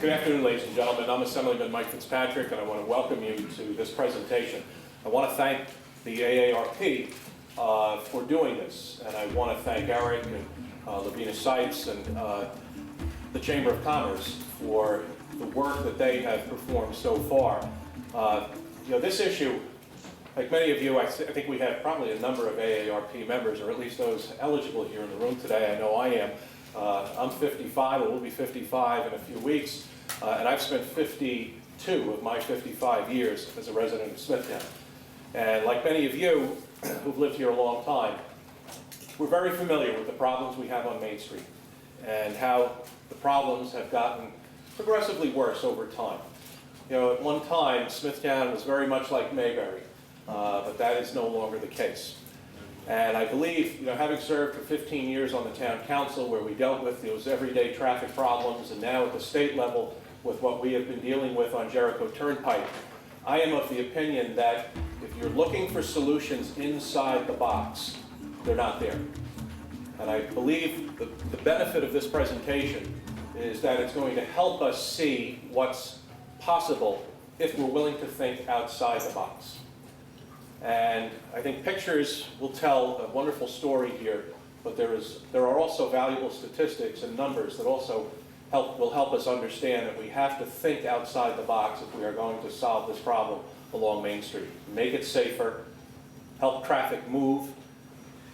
Good afternoon, ladies and gentlemen. I'm Assemblyman Mike Fitzpatrick, and I want to welcome you to this presentation. I want to thank the AARP for doing this, and I want to thank Eric and Lavina Sipes and the Chamber of Commerce for the work that they have performed so far. This issue, like many of you, I think we have probably a number of AARP members, or at least those eligible here in the room today. I know I am. I'm 55, I will be 55 in a few weeks, and I've spent 52 of my 55 years as a resident of Smithtown. And like many of you who've lived here a long time, we're very familiar with the problems we have on Main Street and how the problems have gotten progressively worse over time. At one time, Smithtown was very much like Mayberry, but that is no longer the case. And I believe, having served for 15 years on the town council where we dealt with those everyday traffic problems, and now at the state level with what we have been dealing with on Jericho Turnpike, I am of the opinion that if you're looking for solutions inside the box, they're not there. And I believe the benefit of this presentation is that it's going to help us see what's possible if we're willing to think outside the box. And I think pictures will tell a wonderful story here, but there are also valuable statistics and numbers that also will help us understand that we have to think outside the box if we are going to solve this problem along Main Street. Make it safer, help traffic move,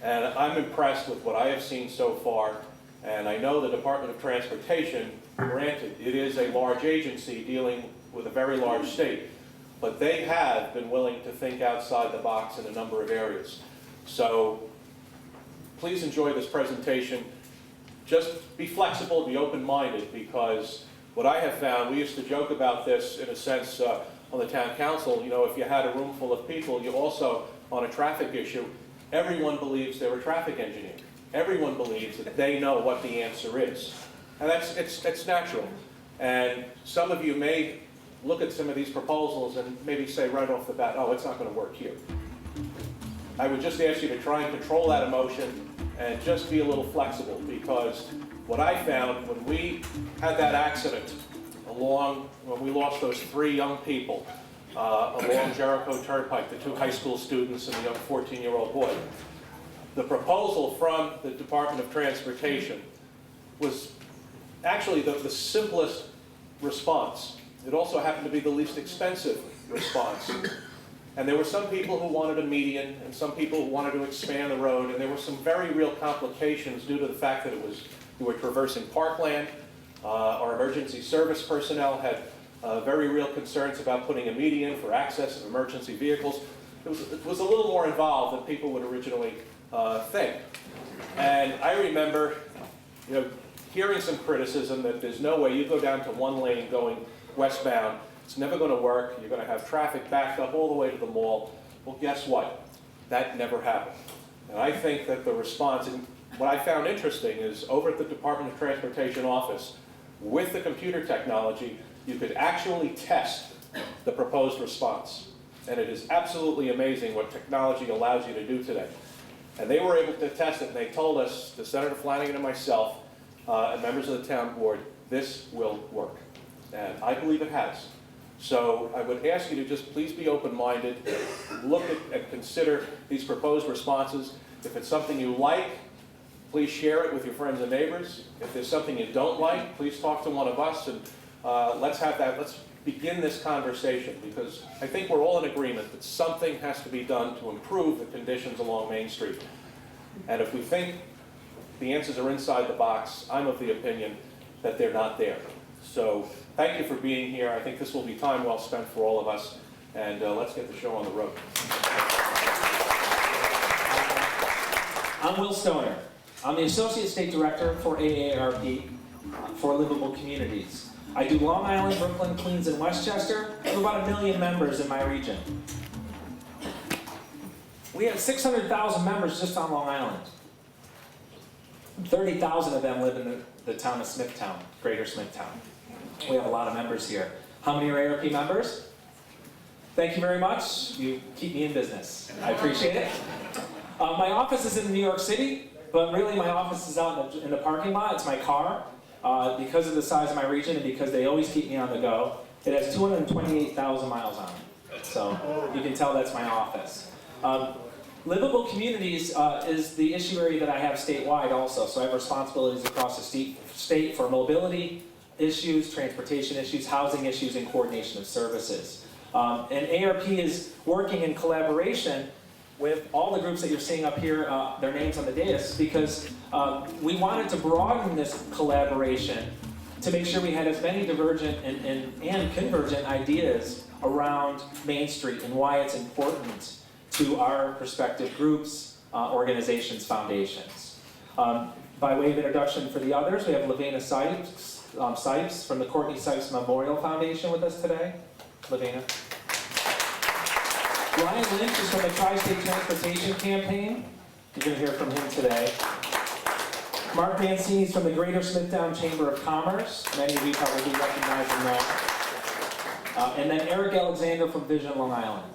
and I'm impressed with what I have seen so far. And I know the Department of Transportation, granted, it is a large agency dealing with a very large state, but they have been willing to think outside the box in a number of areas. So please enjoy this presentation. Just be flexible, be open-minded, because what I have found, we used to joke about this in a sense on the town council, if you had a room full of people, you also, on a traffic issue, everyone believes they're a traffic engineer. Everyone believes that they know what the answer is. And it's natural. And some of you may look at some of these proposals and maybe say right off the bat, oh, it's not going to work here. I would just ask you to try and control that emotion and just be a little flexible, because what I found when we had that accident when we lost those 3 young people along Jericho Turnpike, the 2 high school students and the young 14-year-old boy, the proposal from the Department of Transportation was actually the simplest response. It also happened to be the least expensive response. And there were some people who wanted a median and some people who wanted to expand the road, and there were some very real complications due to the fact that we were traversing parkland. Our emergency service personnel had very real concerns about putting a median for access of emergency vehicles. It was a little more involved than people would originally think. And I remember hearing some criticism that there's no way you go down to one lane going westbound, it's never going to work, you're going to have traffic backed up all the way to the mall. Well, guess what? That never happened. And I think that the response, and what I found interesting is over at the Department of Transportation office, with the computer technology, you could actually test the proposed response. And it is absolutely amazing what technology allows you to do today. And they were able to test it, and they told us, to Senator Flanagan and myself, and members of the town board, this will work. And I believe it has. So I would ask you to just please be open-minded, look at and consider these proposed responses. If it's something you like, please share it with your friends and neighbors. If there's something you don't like, please talk to one of us, and let's begin this conversation, because I think we're all in agreement that something has to be done to improve the conditions along Main Street. And if we think the answers are inside the box, I'm of the opinion that they're not there. So thank you for being here. I think this will be time well spent for all of us, and let's get the show on the road. I'm Will Stoner. I'm the Associate State Director for AARP for Livable Communities. I do Long Island, Brooklyn, Queens, and Westchester. We have about 1 million members in my region. We have 600,000 members just on Long Island. 30,000 of them live in the town of Smithtown, Greater Smithtown. We have a lot of members here. How many are AARP members? Thank you very much. You keep me in business. I appreciate it. My office is in New York City, but really my office is out in the parking lot. It's my car. because of the size of my region and because they always keep me on the go. It has 228,000 miles on it. So you can tell that's my office. Livable communities is the issue area that I have statewide also. So I have responsibilities across the state for mobility issues, transportation issues, housing issues, and coordination of services. And AARP is working in collaboration with all the groups that you're seeing up here, their names on the dais, because we wanted to broaden this collaboration to make sure we had as many divergent and convergent ideas around Main Street and why it's important to our respective groups, organizations, foundations. By way of introduction for the others, we have Lavena Sipes from the Courtney Sipes Memorial Foundation with us today. Lavena. Ryan Lynch is from the Tri-State Transportation Campaign. You're going to hear from him today. Mark Mancini is from the Greater Smithtown Chamber of Commerce. Many of you probably recognize him there. And then Eric Alexander from Vision Long Island.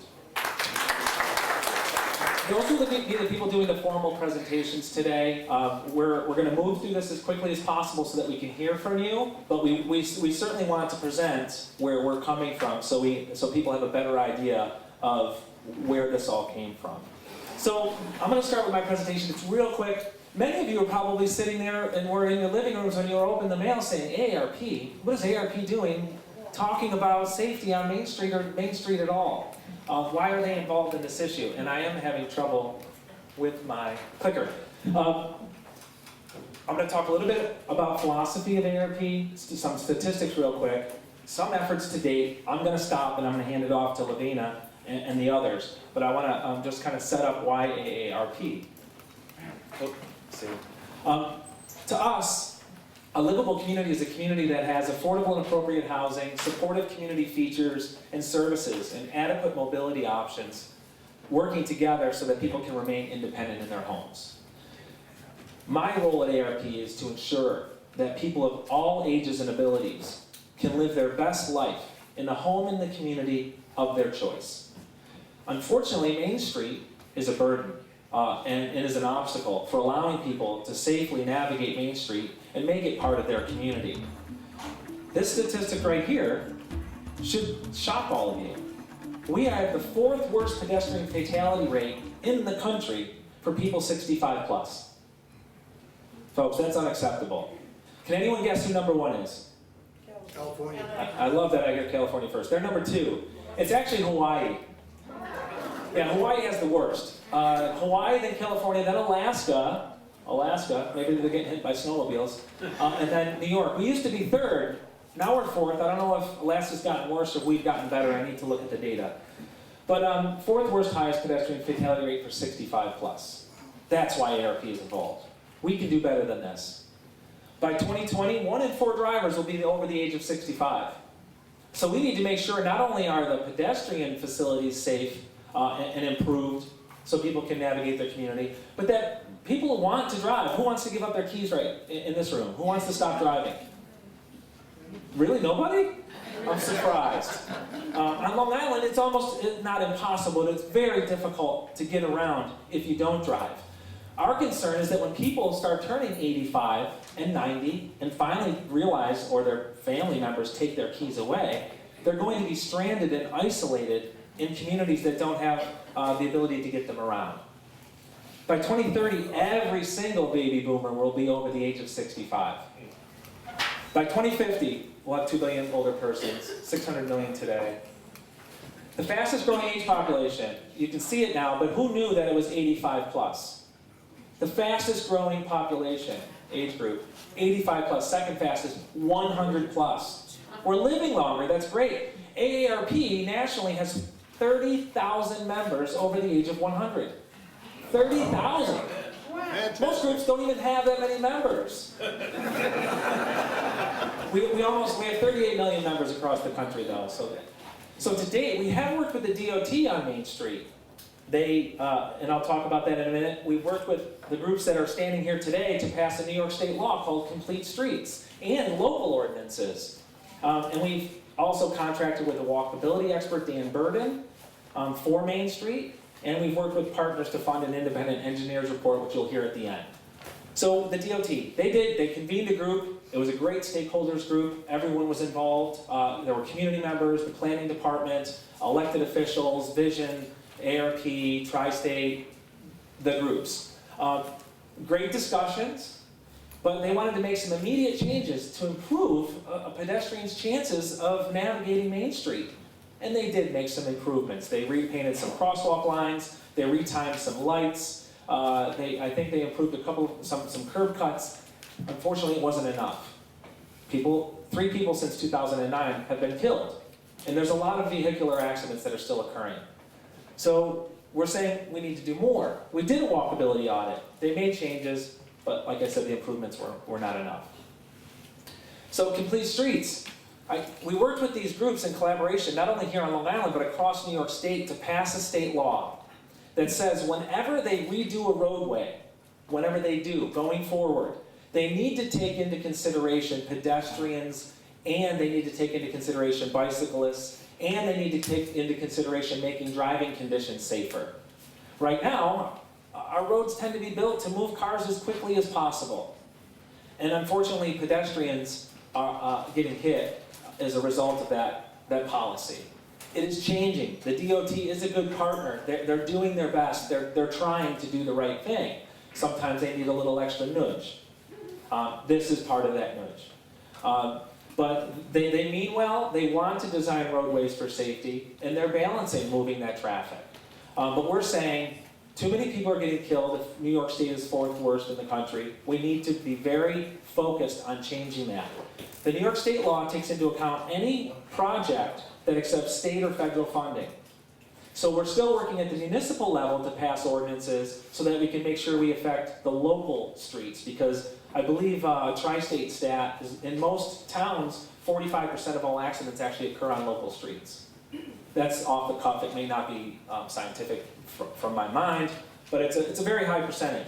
Those will be the people doing the formal presentations today. We're going to move through this as quickly as possible so that we can hear from you, but we certainly want to present where we're coming from so people have a better idea of where this all came from. So I'm going to start with my presentation. It's real quick. Many of you are probably sitting there and were in your living rooms when you were opening the mail saying, AARP, what is AARP doing talking about safety on Main Street or Main Street at all? Why are they involved in this issue? And I am having trouble with my clicker. I'm going to talk a little bit about philosophy of AARP, some statistics real quick, some efforts to date. I'm going to stop and I'm going to hand it off to Lavena and the others. But I want to just kind of set up why AARP. To us, a livable community is a community that has affordable and appropriate housing, supportive community features and services, and adequate mobility options working together so that people can remain independent in their homes. My role at AARP is to ensure that people of all ages and abilities can live their best life in the home and the community of their choice. Unfortunately, Main Street is a burden and is an obstacle for allowing people to safely navigate Main Street and make it part of their community. This statistic right here should shock all of you. We have the 4th worst pedestrian fatality rate in the country for people 65 plus. Folks, that's unacceptable. Can anyone guess who number 1 is? California. I love that I get California first. They're number 2. It's actually Hawaii. Yeah, Hawaii has the worst. Hawaii, then California, then Alaska. Maybe they're getting hit by snowmobiles. And then New York. We used to be 3rd. Now we're 4th. I don't know if Alaska's gotten worse or we've gotten better. I need to look at the data. But 4th worst highest pedestrian fatality rate for 65 plus. That's why AARP is involved. We can do better than this. By 2020, 1 in 4 drivers will be over the age of 65. So we need to make sure not only are the pedestrian facilities safe and improved so people can navigate their community, but that people who want to drive, who wants to give up their keys right in this room? Who wants to stop driving? Really, nobody? I'm surprised. On Long Island, it's almost not impossible, but it's very difficult to get around if you don't drive. Our concern is that when people start turning 85 and 90 and finally realize, or their family members take their keys away, they're going to be stranded and isolated in communities that don't have the ability to get them around. By 2030, every single baby boomer will be over the age of 65. By 2050, we'll have 2 billion older persons, 600 million today. The fastest growing age population, you can see it now, but who knew that it was 85 plus? The fastest growing population, age group, 85 plus, second fastest, 100 plus. We're living longer, that's great. AARP nationally has 30,000 members over the age of 100. 30,000. Most groups don't even have that many members. we have 38 million members across the country though. So to date, we have worked with the DOT on Main Street. And I'll talk about that in a minute, we've worked with the groups that are standing here today to pass a New York State law called Complete Streets and local ordinances. And we've also contracted with a walkability expert, Dan Burden, for Main Street. And we've worked with partners to fund an independent engineer's report, which you'll hear at the end. So the DOT, they convened a group It was a great stakeholders group. Everyone was involved. There were community members, the planning department, elected officials, Vision, AARP, Tri-State, the groups. Great discussions, but they wanted to make some immediate changes to improve a pedestrian's chances of navigating Main Street. And they did make some improvements. They repainted some crosswalk lines, they retimed some lights, I think they improved some curb cuts. Unfortunately, it wasn't enough. 3 people since 2009 have been killed. And there's a lot of vehicular accidents that are still occurring. So we're saying we need to do more. We did a walkability audit. They made changes, but like I said, the improvements were not enough. So complete streets. We worked with these groups in collaboration, not only here on Long Island, but across New York State to pass a state law that says whenever they redo a roadway, whenever they do, going forward, they need to take into consideration pedestrians, and they need to take into consideration bicyclists, and they need to take into consideration making driving conditions safer. Right now, our roads tend to be built to move cars as quickly as possible. And unfortunately, pedestrians are getting hit as a result of that policy. It is changing. The DOT is a good partner. They're doing their best. They're trying to do the right thing. Sometimes they need a little extra nudge. This is part of that nudge. But they mean well. They want to design roadways for safety, and they're balancing moving that traffic. But we're saying too many people are getting killed. If New York State is 4th worst in the country, we need to be very focused on changing that. The New York State law takes into account any project that accepts state or federal funding. So we're still working at the municipal level to pass ordinances so that we can make sure we affect the local streets, because I believe Tri-State stat is in most towns, 45% of all accidents actually occur on local streets. That's off the cuff. It may not be scientific from my mind, but it's a very high percentage.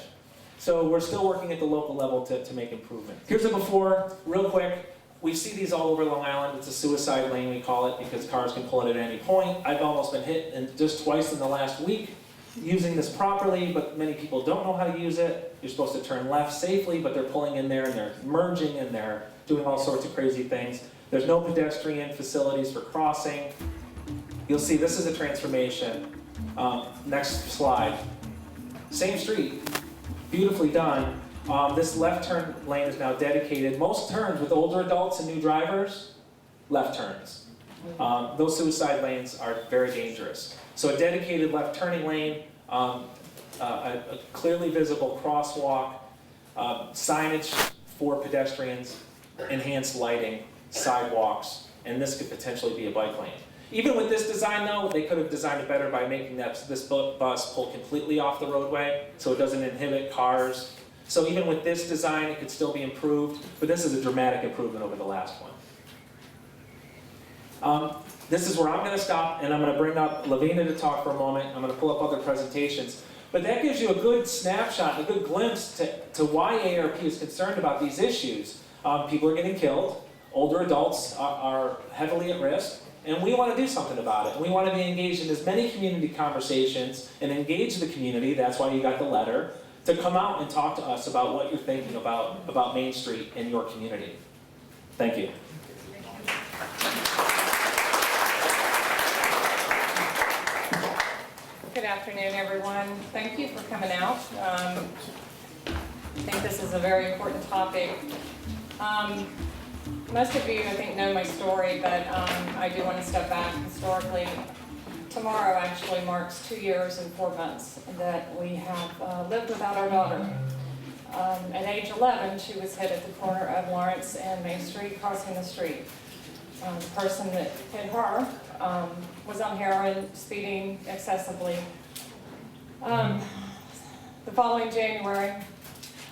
So we're still working at the local level to make improvements. Here's a before, real quick. We see these all over Long Island. It's a suicide lane, we call it, because cars can pull it at any point. I've almost been hit just twice in the last week using this properly, but many people don't know how to use it. You're supposed to turn left safely, but they're pulling in there and they're merging and they're doing all sorts of crazy things. There's no pedestrian facilities for crossing. You'll see this is a transformation. Next slide. Same street, beautifully done. This left turn lane is now dedicated. Most turns with older adults and new drivers, left turns. Those suicide lanes are very dangerous. So a dedicated left turning lane, a clearly visible crosswalk, signage for pedestrians, enhanced lighting, sidewalks, and this could potentially be a bike lane. Even with this design though, they could have designed it better by making this bus pull completely off the roadway so it doesn't inhibit cars. So even with this design, it could still be improved, but this is a dramatic improvement over the last one. This is where I'm going to stop, and I'm going to bring up Lavina to talk for a moment. I'm going to pull up other presentations. But that gives you a good snapshot, a good glimpse to why AARP is concerned about these issues. People are getting killed, older adults are heavily at risk, and we want to do something about it. We want to be engaged in as many community conversations and engage the community, that's why you got the letter, to come out and talk to us about what you're thinking about Main Street in your community. Thank you. Good afternoon, everyone. Thank you for coming out. I think this is a very important topic. Most of you, I think, know my story, but I do want to step back historically. Tomorrow actually marks 2 years and 4 months that we have lived without our daughter. At age 11, she was hit at the corner of Lawrence and Main Street, crossing the street. The person that hit her was on heroin, speeding excessively. The following January,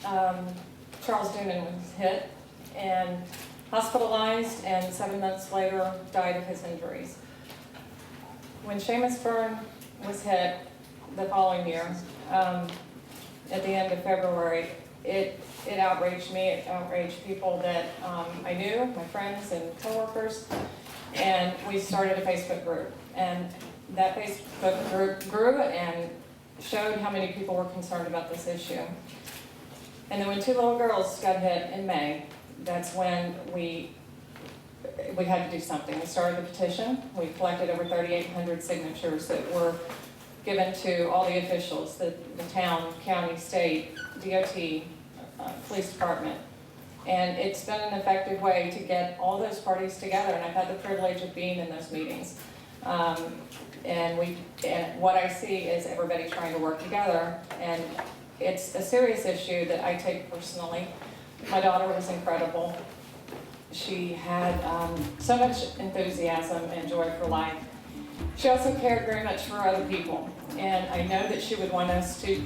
Charles Doonan was hit and hospitalized, and 7 months later died of his injuries. When Seamus Byrne was hit the following year, at the end of February, it outraged me, it outraged people that I knew, my friends and coworkers, and we started a Facebook group. And that Facebook group grew and showed how many people were concerned about this issue. And then when 2 little girls got hit in May, that's when we had to do something. We started a petition. We collected over 3,800 signatures that were given to all the officials, the town, county, state, DOT, police department. And it's been an effective way to get all those parties together, and I've had the privilege of being in those meetings. And what I see is everybody trying to work together, and it's a serious issue that I take personally. My daughter was incredible. She had so much enthusiasm and joy for life. She also cared very much for other people, and I know that she would want us to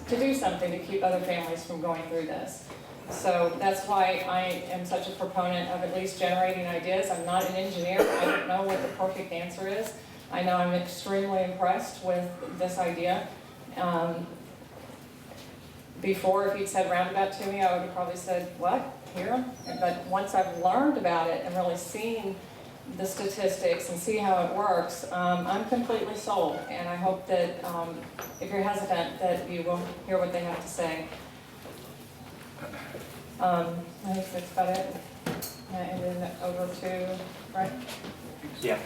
do something to keep other families from going through this. So that's why I am such a proponent of at least generating ideas. I'm not an engineer. I don't know what the perfect answer is. I know I'm extremely impressed with this idea. Before, if you'd said roundabout to me, I would have probably said, what, here? But once I've learned about it and really seen the statistics and see how it works, I'm completely sold. And I hope that if you're hesitant, that you will hear what they have to say. I think that's about it. And then over to, right? Yeah.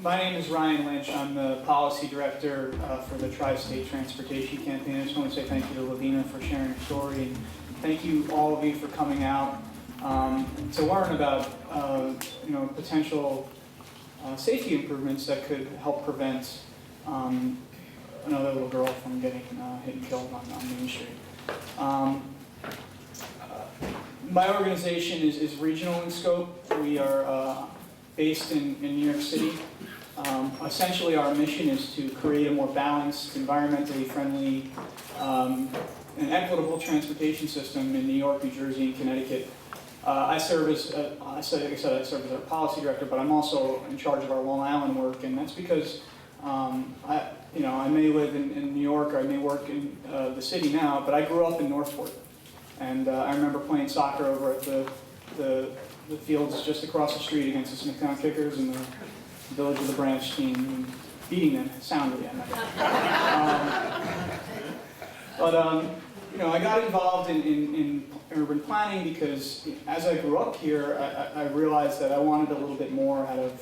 My name is Ryan Lynch. I'm the policy director for the Tri-State Transportation Campaign. I just want to say thank you to Lavina for sharing her story, and thank you all of you for coming out to learn about potential safety improvements that could help prevent another little girl from getting hit and killed on Main Street. My organization is regional in scope. We are based in New York City. Essentially, our mission is to create a more balanced, environmentally friendly, and equitable transportation system in New York, New Jersey, and Connecticut. I serve as, I serve as our policy director, but I'm also in charge of our Long Island work, and that's because I may live in New York, or I may work in the city now, but I grew up in Northport, and I remember playing soccer over at the fields just across the street against the Smithtown Kickers and the Village of the Branch team, and beating them soundly. I got involved in urban planning because as I grew up here, I realized that I wanted a little bit more out of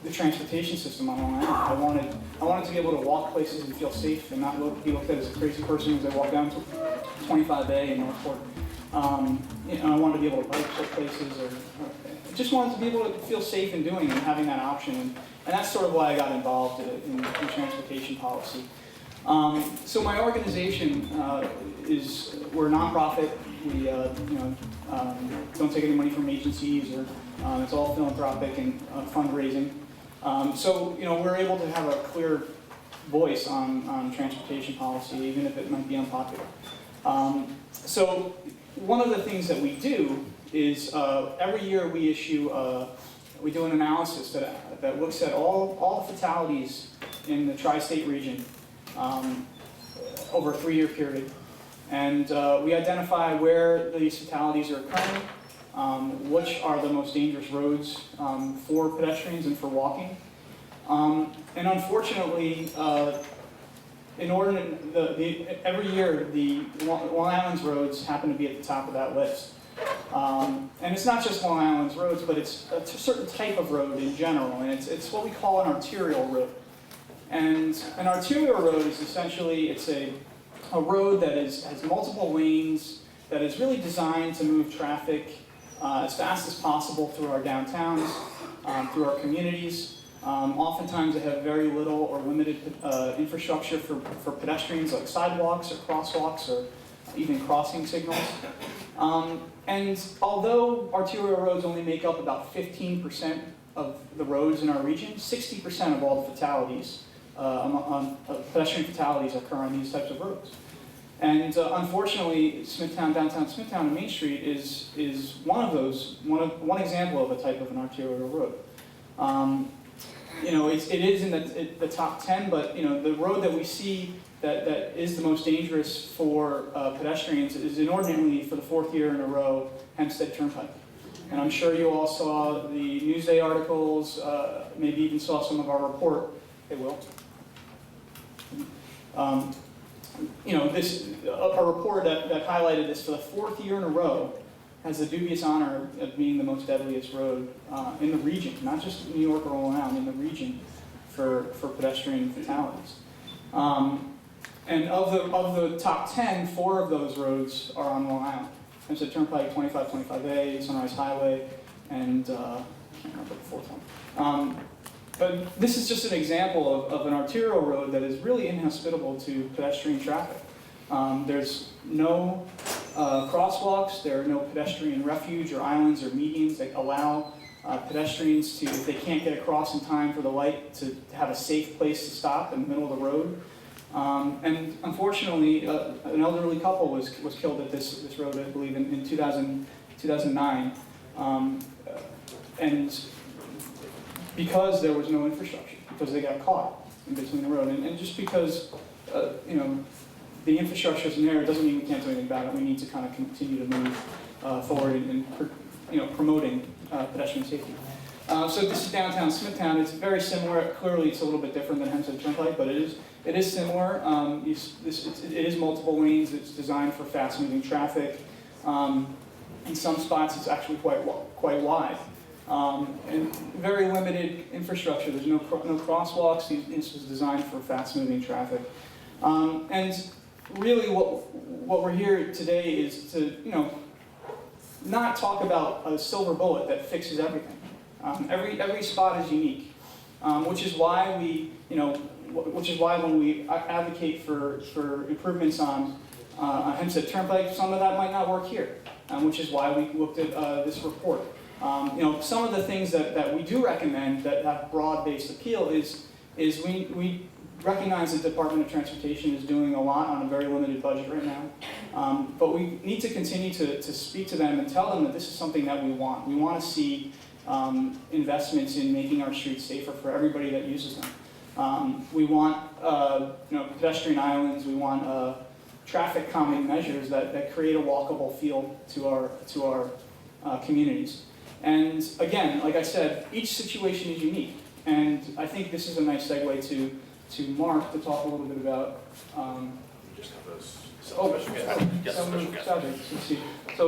the transportation system on Long Island. I wanted to be able to walk places and feel safe and not be looked at as a crazy person as I walk down to 25A in Northport. I wanted to be able to bike to places, or just wanted to be able to feel safe in doing and having that option. And that's sort of why I got involved in transportation policy. So my organization we're a nonprofit. We don't take any money from agencies, or it's all philanthropic and fundraising. So we're able to have a clear voice on transportation policy, even if it might be unpopular. So one of the things that we do is every year we do an analysis that looks at all the fatalities in the tri-state region over a 3-year period. And we identify where these fatalities are occurring, which are the most dangerous roads for pedestrians and for walking. And unfortunately, every year the Long Island's roads happen to be at the top of that list. And it's not just Long Island's roads, but it's a certain type of road in general, and it's what we call an arterial road. And an arterial road is essentially, it's a road that has multiple lanes, that is really designed to move traffic as fast as possible through our downtowns, through our communities. Oftentimes they have very little or limited infrastructure for pedestrians, like sidewalks or crosswalks or even crossing signals. And although arterial roads only make up about 15% of the roads in our region, 60% of all the fatalities, pedestrian fatalities occur on these types of roads. And unfortunately, downtown Smithtown and Main Street is one of those, one example of a type of an arterial road. It is in the top 10, but the road that we see that is the most dangerous for pedestrians is inordinately, for the 4th year in a row, Hempstead Turnpike. And I'm sure you all saw the Newsday articles, maybe even saw some of our report. They will. You know, a report that highlighted this for the 4th year in a row has the dubious honor of being the most deadliest road in the region, not just New York or Long Island, in the region for pedestrian fatalities. And of the top 10, 4 of those roads are on Long Island. Hempstead Turnpike, 2525A, Sunrise Highway, and I can't remember the 4th one. But this is just an example of an arterial road that is really inhospitable to pedestrian traffic. There's no crosswalks, there are no pedestrian refuge or islands or medians that allow pedestrians to, if they can't get across in time for the light, to have a safe place to stop in the middle of the road. And unfortunately, an elderly couple was killed at this road, I believe, in 2009. And because there was no infrastructure, because they got caught in between the road. And just because, you know, the infrastructure isn't there, it doesn't mean we can't do anything about it. We need to kind of continue to move forward in you know, promoting pedestrian safety. So this is downtown Smithtown. It's very similar. Clearly, it's a little bit different than Hempstead Turnpike, but it is similar. It is multiple lanes. It's designed for fast-moving traffic. In some spots, it's actually quite wide. And very limited infrastructure. There's no crosswalks. This was designed for fast-moving traffic. And really, what we're here today is to, you know, not talk about a silver bullet that fixes everything. Every spot is unique, which is why when we advocate for improvements on Hempstead Turnpike, some of that might not work here, which is why we looked at this report. You know, some of the things that we do recommend that have broad-based appeal is we recognize the Department of Transportation is doing a lot on a very limited budget right now, but we need to continue to speak to them and tell them that this is something that we want. We want to see investments in making our streets safer for everybody that uses them. We want you know, pedestrian islands. We want traffic calming measures that create a walkable feel to our communities. And again, like I said, each situation is unique. And I think this is a nice segue to Mark to talk a little bit about. So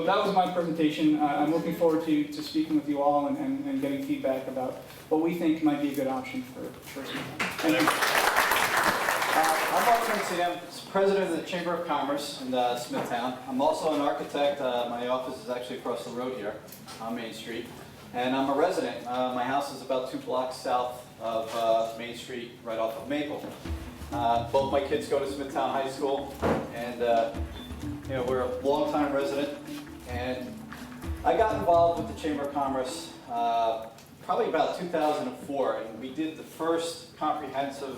that was my presentation. I'm looking forward to speaking with you all and getting feedback about what we think might be a good option for Smithtown. Thank you. I'm Mark Prince, president of the Chamber of Commerce in Smithtown. I'm also an architect. My office is actually across the road here on Main Street. And I'm a resident. My house is about 2 blocks south of Main Street, right off of Maple. Both my kids go to Smithtown High School, and you know, we're a long-time resident. And I got involved with the Chamber of Commerce probably about 2004, and we did the first comprehensive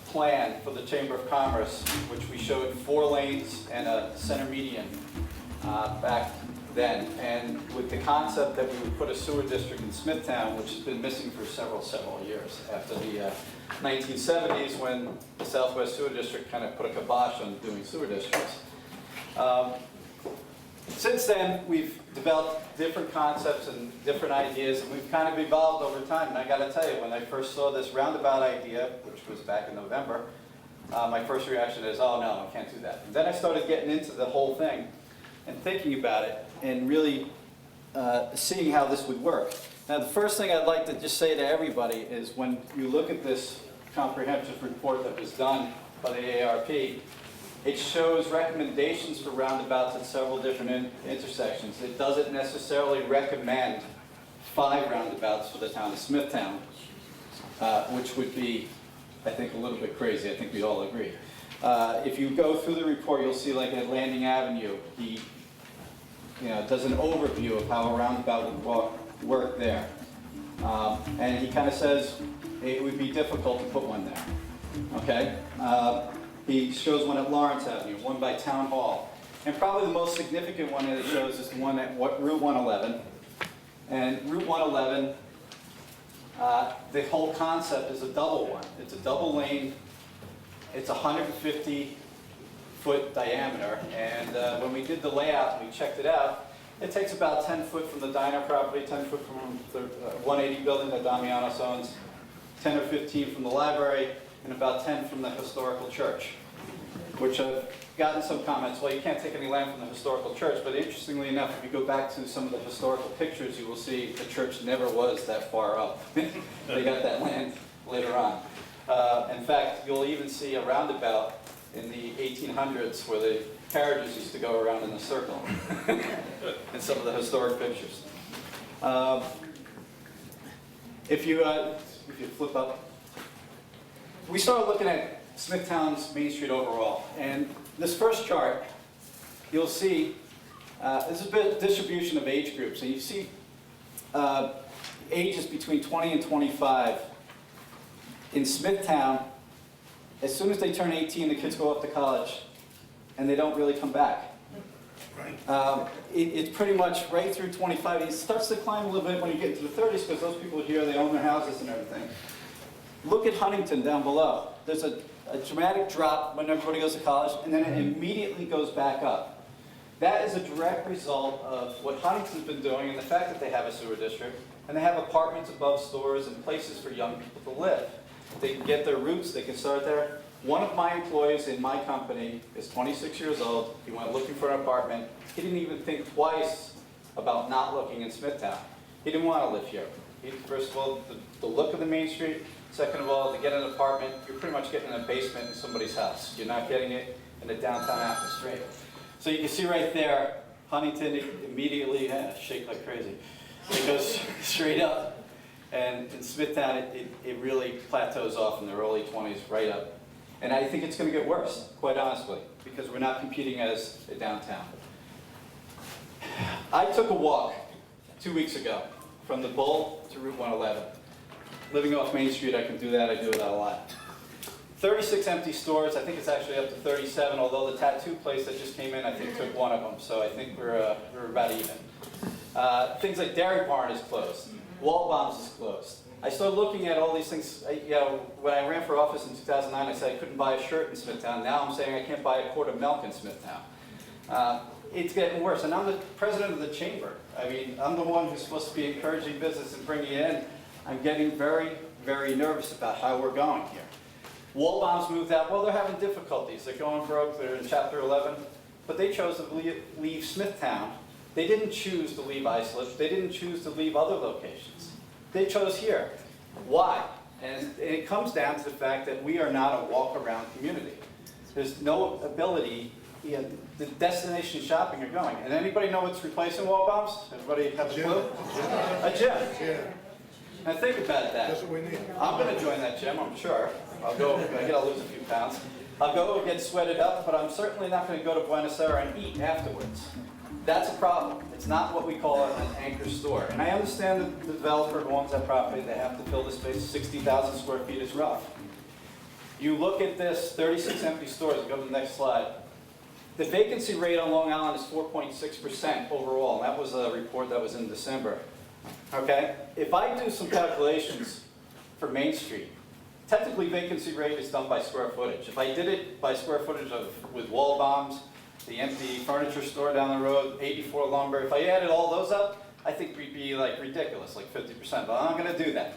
plan for the Chamber of Commerce, which we showed 4 lanes and a center median back then. And with the concept that we would put a sewer district in Smithtown, which has been missing for several years after the 1970s, when the Southwest Sewer District kind of put a kibosh on doing sewer districts. Since then, we've developed different concepts and different ideas, and we've kind of evolved over time. And I got to tell you, when I first saw this roundabout idea, which was back in November, my first reaction is, oh no, I can't do that. And then I started getting into the whole thing and thinking about it and really seeing how this would work. Now, the first thing I'd like to just say to everybody is when you look at this comprehensive report that was done by the AARP, it shows recommendations for roundabouts at several different intersections. It doesn't necessarily recommend 5 roundabouts for the town of Smithtown, which would be, I think, a little bit crazy. I think we all agree. If you go through the report, you'll see like at Landing Avenue, he does an overview of how a roundabout would work there. And he kind of says it would be difficult to put one there. Okay? He shows one at Lawrence Avenue, one by Town Hall. And probably the most significant one that it shows is the one at Route 111. And Route 111, the whole concept is a double one. It's a double lane. It's 150-foot diameter. And when we did the layout and we checked it out, It takes about 10 foot from the diner property, 10 foot from the 180 building that Damianos owns, 10 or 15 from the library, and about 10 from the historical church, which I've gotten some comments, well, you can't take any land from the historical church, but interestingly enough, if you go back to some of the historical pictures, you will see the church never was that far up. They got that land later on. In fact, you'll even see a roundabout in the 1800s where the carriages used to go around in a circle in some of the historic pictures. If you flip up, we started looking at Smithtown's Main Street overall, and this first chart, you'll see this is a bit of distribution of age groups, and you see ages between 20 and 25 in Smithtown. As soon as they turn 18, the kids go off to college, and they don't really come back. It's pretty much right through 25. It starts to climb a little bit when you get into the 30s, because those people here, they own their houses and everything. Look at Huntington down below. There's a dramatic drop when everybody goes to college, and then it immediately goes back up. That is a direct result of what Huntington's been doing and the fact that they have a sewer district, and they have apartments above stores and places for young people to live. They can get their roots, they can start there. One of my employees in my company is 26 years old. He went looking for an apartment. He didn't even think twice about not looking in Smithtown. He didn't want to live here. First of all, the look of the Main Street. Second of all, to get an apartment, you're pretty much getting a basement in somebody's house. You're not getting it in a downtown atmosphere. So you can see right there, Huntington immediately shake like crazy. It goes straight up. And in Smithtown, it really plateaus off in the early 20s, right up. And I think it's going to get worse, quite honestly, because we're not competing as a downtown. I took a walk 2 weeks ago from the Bull to Route 111. Living off Main Street, I can do that. I do that a lot. 36 empty stores. I think it's actually up to 37, although the tattoo place that just came in, I think, took one of them. So I think we're about even. Things like Dairy Barn is closed. Wall-Bombs is closed. I started looking at all these things. When I ran for office in 2009, I said I couldn't buy a shirt in Smithtown. Now I'm saying I can't buy a quart of milk in Smithtown. It's getting worse. And I'm the president of the chamber. I mean, I'm the one who's supposed to be encouraging business and bringing it in. I'm getting very, very nervous about how we're going here. Wall-Bombs moved out. Well, they're having difficulties. They're going broke. They're in Chapter 11. But they chose to leave Smithtown. They didn't choose to leave Islip. They didn't choose to leave other locations. They chose here. Why? And it comes down to the fact that we are not a walk-around community. There's no ability, the destination shopping are going. And anybody know what's replacing Wall-Bombs? Everybody have a clue? A gym. Yeah, Now think about that. that's what we need. I'm going to join that gym, I'm sure. I'll go, I gotta lose a few pounds. I'll go and get sweated up, but I'm certainly not going to go to Buenos Aires and eat afterwards. That's a problem. It's not what we call an anchor store. And I understand that the developer who owns that property, they have to fill the space. 60,000 square feet is rough. You look at this, 36 empty stores, go to the next slide. The vacancy rate on Long Island is 4.6% overall, and that was a report that was in December. Okay? If I do some calculations for Main Street, technically vacancy rate is done by square footage. If I did it by square footage with Wall-Bombs, the empty furniture store down the road, 84 lumber, if I added all those up, I think we'd be like ridiculous, like 50%, but I'm not going to do that.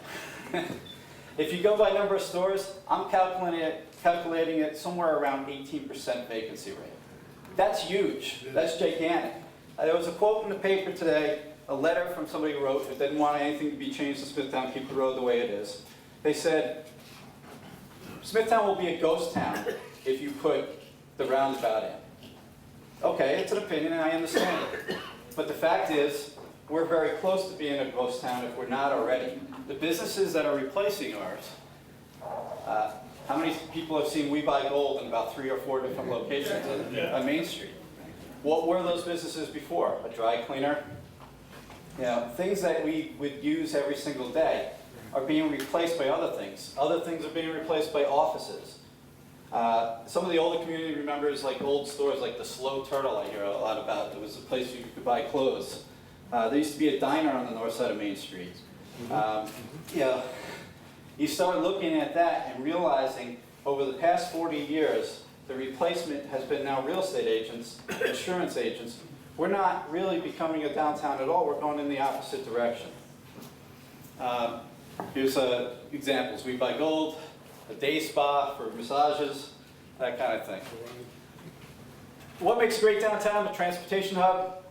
If you go by number of stores, I'm calculating it somewhere around 18% vacancy rate. That's huge. That's gigantic. There was a quote in the paper today, a letter from somebody who wrote, who didn't want anything to be changed in Smithtown, keep the road the way it is. They said, Smithtown will be a ghost town if you put the roundabout in. Okay, it's an opinion, and I understand it. But the fact is, we're very close to being a ghost town if we're not already. The businesses that are replacing ours, how many people have seen We Buy Gold in about 3 or 4 different locations on Main Street? What were those businesses before? A dry cleaner? You know, things that we would use every single day are being replaced by other things. Other things are being replaced by offices. Some of the older community remembers like old stores like the Slow Turtle I hear a lot about. There was a place you could buy clothes. There used to be a diner on the north side of Main Street. You start looking at that and realizing over the past 40 years, the replacement has been now real estate agents, insurance agents, we're not really becoming a downtown at all. We're going in the opposite direction. Here's examples. We buy gold, a day spa for massages, that kind of thing. What makes a great downtown? A transportation hub.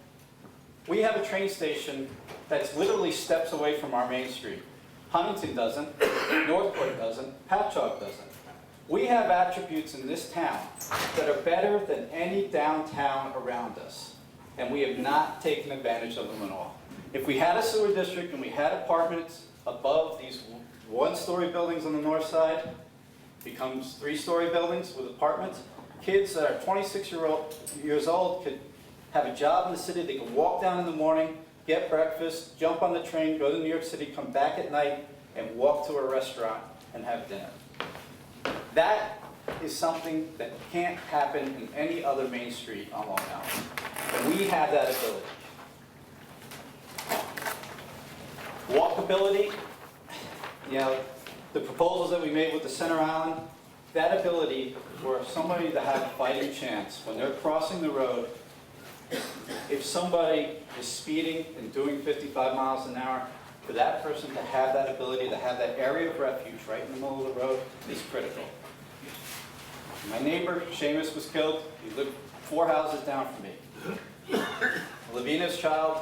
We have a train station that's literally steps away from our main street. Huntington doesn't, Northport doesn't, Patchogue doesn't. We have attributes in this town that are better than any downtown around us, and we have not taken advantage of them at all. If we had a sewer district and we had apartments above these one-story buildings on the north side, becomes three-story buildings with apartments, kids that are 26 years old could have a job in the city. They could walk down in the morning, get breakfast, jump on the train, go to New York City, come back at night, and walk to a restaurant and have dinner. That is something that can't happen in any other main street on Long Island. And we have that ability. Walkability, you know, the proposals that we made with the Center Island, that ability for somebody to have a fighting chance when they're crossing the road, if somebody is speeding and doing 55 miles an hour, for that person to have that ability, to have that area of refuge right in the middle of the road is critical. My neighbor, Seamus, was killed. He lived 4 houses down from me. Lavina's child,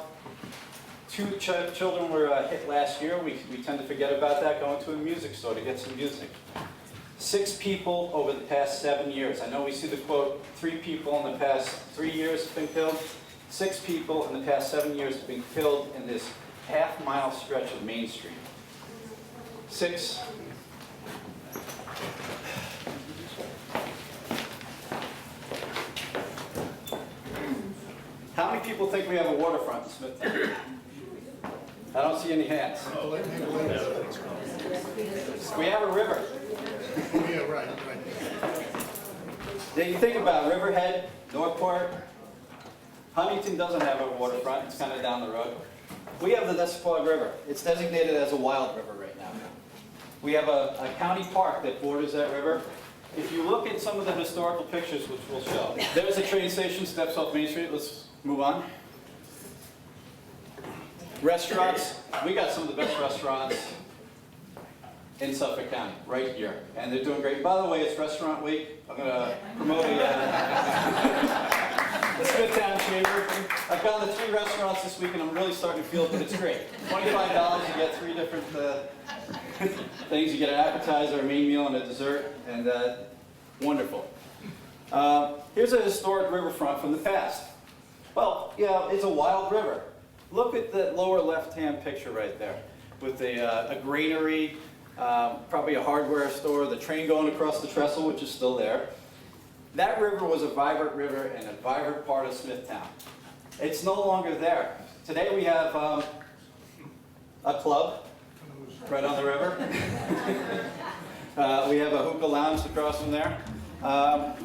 2 children were hit last year. We tend to forget about that, going to a music store to get some music. 6 people over the past 7 years. I know we see the quote, 3 people in the past 3 years have been killed. 6 people in the past 7 years have been killed in this half-mile stretch of Main Street. 6. How many people think we have a waterfront in Smithtown? I don't see any hands. We have a river. Yeah, right. Then you think about Riverhead, Northport. Huntington doesn't have a waterfront. It's kind of down the road. We have the Nesquag River. It's designated as a wild river right now. We have a county park that borders that river. If you look at some of the historical pictures, which we'll show, there's a train station, steps off Main Street. Let's move on. Restaurants. We got some of the best restaurants in Suffolk County, right here. And they're doing great. By the way, it's Restaurant Week. I'm going to promote the Smithtown Chamber. I've gone to 3 restaurants this week, and I'm really starting to feel it, but it's great. $25, you get 3 different things. You get an appetizer, a main meal, and a dessert, and wonderful. Here's a historic riverfront from the past. Well, yeah, it's a wild river. Look at the lower left-hand picture right there with a granary, probably a hardware store, the train going across the trestle, which is still there. That river was a vibrant river and a vibrant part of Smithtown. It's no longer there. Today we have a club right on the river. We have a hookah lounge across from there. I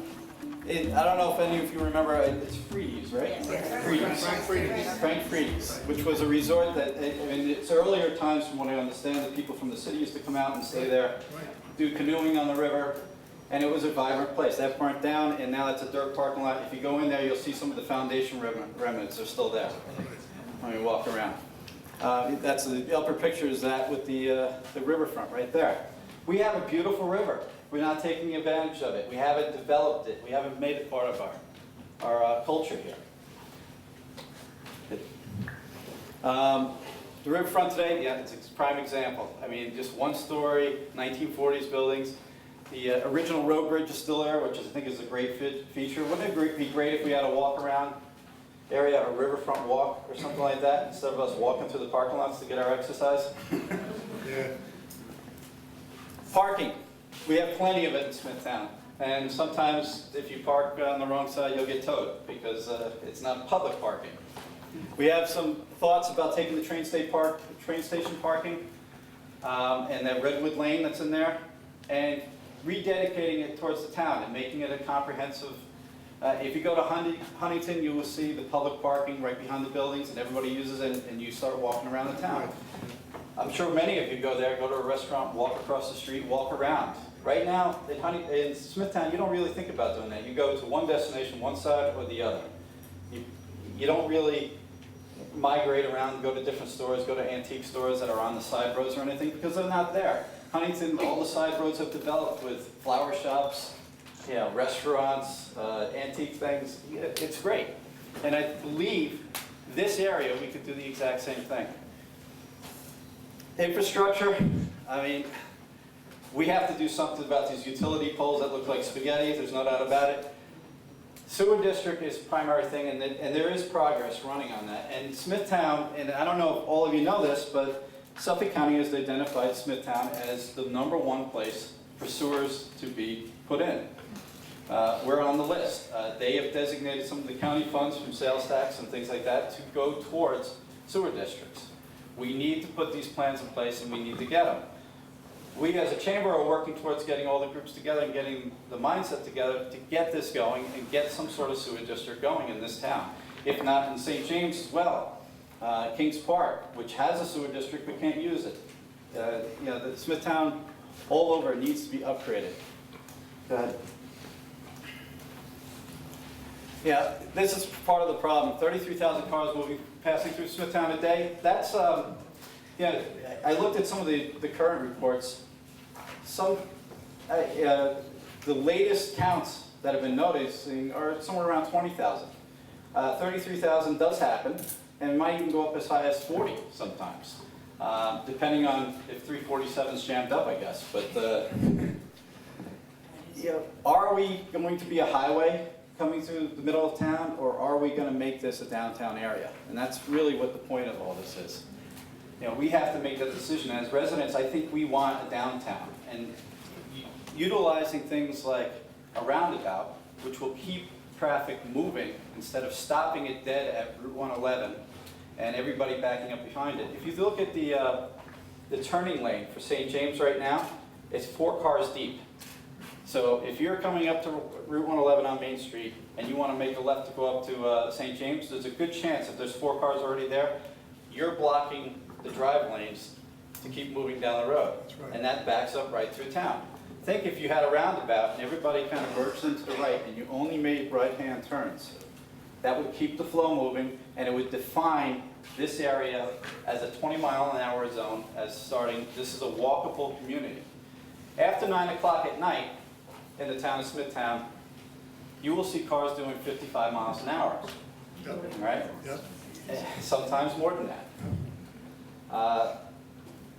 don't know if any of you remember, it's Freedy's, right? Yes. Freedy's. Frank Freedy's, which was a resort that, in its earlier times, from what I understand, the people from the city used to come out and stay there, do canoeing on the river, and it was a vibrant place. That burnt down, and now it's a dirt parking lot. If you go in there, you'll see some of the foundation remnants are still there when you walk around. That's the upper picture is that with the riverfront right there. We have a beautiful river. We're not taking advantage of it. We haven't developed it. We haven't made it part of our culture here. The riverfront today, yeah, it's a prime example. I mean, just 1-story, 1940s buildings. The original road bridge is still there, which I think is a great feature. Wouldn't it be great if we had a walk-around area, a riverfront walk or something like that, instead of us walking through the parking lots to get our exercise? Yeah. Parking. We have plenty of it in Smithtown. And sometimes if you park on the wrong side, you'll get towed because it's not public parking. We have some thoughts about taking the train station parking and that Redwood Lane that's in there and rededicating it towards the town and making it a comprehensive. If you go to Huntington, you will see the public parking right behind the buildings and everybody uses it and you start walking around the town. I'm sure many of you go there, go to a restaurant, walk across the street, walk around. Right now, in Smithtown, you don't really think about doing that. You go to one destination, one side or the other. You don't really migrate around, go to different stores, go to antique stores that are on the side roads or anything, because they're not there. Huntington, all the side roads have developed with flower shops, you know, restaurants, antique things. It's great. And I believe this area, we could do the exact same thing. Infrastructure, I mean, we have to do something about these utility poles that look like spaghetti, there's no doubt about it. Sewer district is primary thing, and there is progress running on that. And Smithtown, and I don't know if all of you know this, but Suffolk County has identified Smithtown as the #1 place for sewers to be put in. We're on the list. They have designated some of the county funds from sales tax and things like that to go towards sewer districts. We need to put these plans in place, and we need to get them. We as a chamber are working towards getting all the groups together and getting the mindset together to get this going and get some sort of sewer district going in this town. If not in St. James as well. Kings Park, which has a sewer district but can't use it. You know, the Smithtown all over needs to be upgraded. Go ahead. Yeah, this is part of the problem. 33,000 cars passing through Smithtown a day. That's, yeah, I looked at some of the current reports. The latest counts that have been noticing are somewhere around 20,000. 33,000 does happen, and it might even go up as high as 40 sometimes, depending on if 347 is jammed up, I guess. But you know, are we going to be a highway coming through the middle of town, or are we going to make this a downtown area? And that's really what the point of all this is. You know, we have to make that decision. As residents, I think we want a downtown. And utilizing things like a roundabout, which will keep traffic moving instead of stopping it dead at Route 111 and everybody backing up behind it. If you look at the turning lane for St. James right now, it's 4 cars deep. So if you're coming up to Route 111 on Main Street and you want to make a left to go up to St. James, there's a good chance if there's 4 cars already there, you're blocking the drive lanes to keep moving down the road. That's right. And that backs up right through town. Think if you had a roundabout and everybody kind of merged into the right and you only made right-hand turns, that would keep the flow moving and it would define this area as a 20-mile-an-hour zone as starting, this is a walkable community. After 9 o'clock at night in the town of Smithtown, you will see cars doing 55 miles an hour, Yep. right? Yep. Sometimes more than that.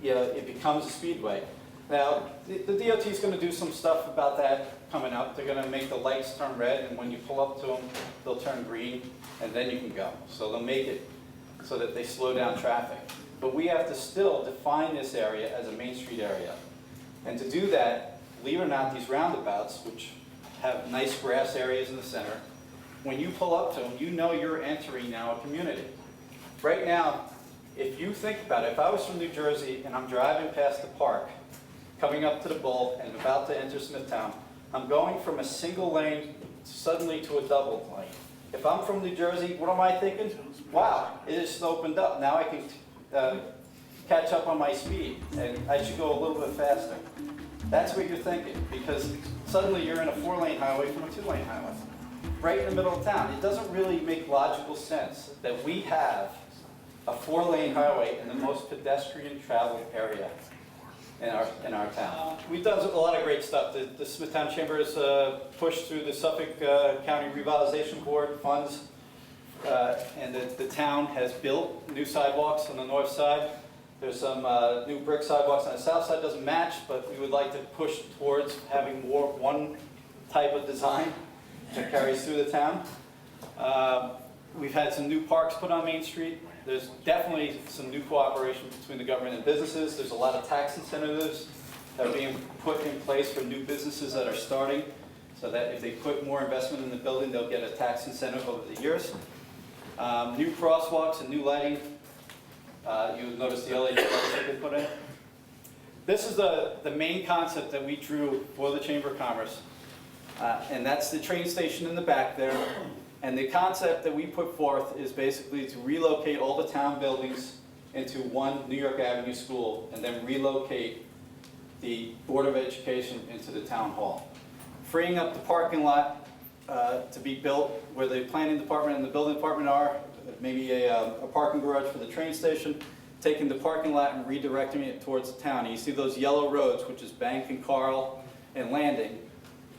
You know, it becomes a speedway. Now, the DOT is going to do some stuff about that coming up. They're going to make the lights turn red, and when you pull up to them, they'll turn green, and then you can go. So they'll make it so that they slow down traffic. But we have to still define this area as a Main Street area. And to do that, believe it or not, these roundabouts, which have nice grass areas in the center, when you pull up to them, you know you're entering now a community. Right now, if you think about it, if I was from New Jersey and I'm driving past the park, coming up to the Bull and about to enter Smithtown, I'm going from a single lane suddenly to a double lane. If I'm from New Jersey, what am I thinking? Wow, it just opened up. Now I can catch up on my speed and I should go a little bit faster. That's what you're thinking, because suddenly you're in a 4-lane highway from a 2-lane highway, right in the middle of town. It doesn't really make logical sense that we have a 4-lane highway in the most pedestrian traveled area in our town. We've done a lot of great stuff. The Smithtown Chamber has pushed through the Suffolk County Revitalization Board funds, and the town has built new sidewalks on the north side. There's some new brick sidewalks on the south side. Doesn't match, but we would like to push towards having more one type of design that carries through the town. We've had some new parks put on Main Street. There's definitely some new cooperation between the government and businesses. There's a lot of tax incentives that are being put in place for new businesses that are starting, so that if they put more investment in the building, they'll get a tax incentive over the years. New crosswalks and new lighting. You'll notice the LED lights that they put in. This is the main concept that we drew for the Chamber of Commerce, and that's the train station in the back there. And the concept that we put forth is basically to relocate all the town buildings into one New York Avenue school and then relocate the Board of Education into the town hall. Freeing up the parking lot to be built where the planning department and the building department are, maybe a parking garage for the train station, taking the parking lot and redirecting it towards the town. And you see those yellow roads, which is Bank and Carl and Landing,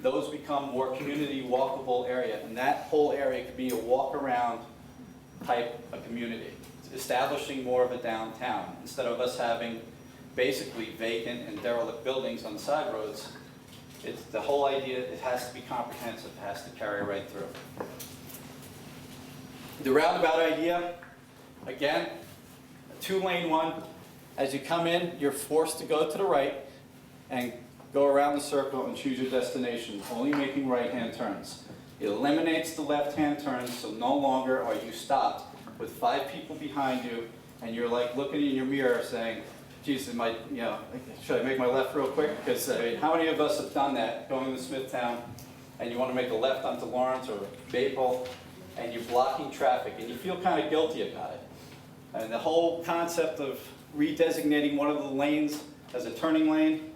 those become more community walkable area. And that whole area could be a walk-around type of community, establishing more of a downtown. Instead of us having basically vacant and derelict buildings on the side roads, it's the whole idea, it has to be comprehensive, it has to carry right through. The roundabout idea, again, a 2-lane one. As you come in, you're forced to go to the right and go around the circle and choose your destination, only making right-hand turns. It eliminates the left-hand turns, so no longer are you stopped with 5 people behind you, and you're like looking in your mirror saying, geez, should I make my left real quick? Because how many of us have done that, going to Smithtown, and you want to make a left onto Lawrence or Maple, and you're blocking traffic, and you feel kind of guilty about it. And the whole concept of redesignating one of the lanes as a turning lane,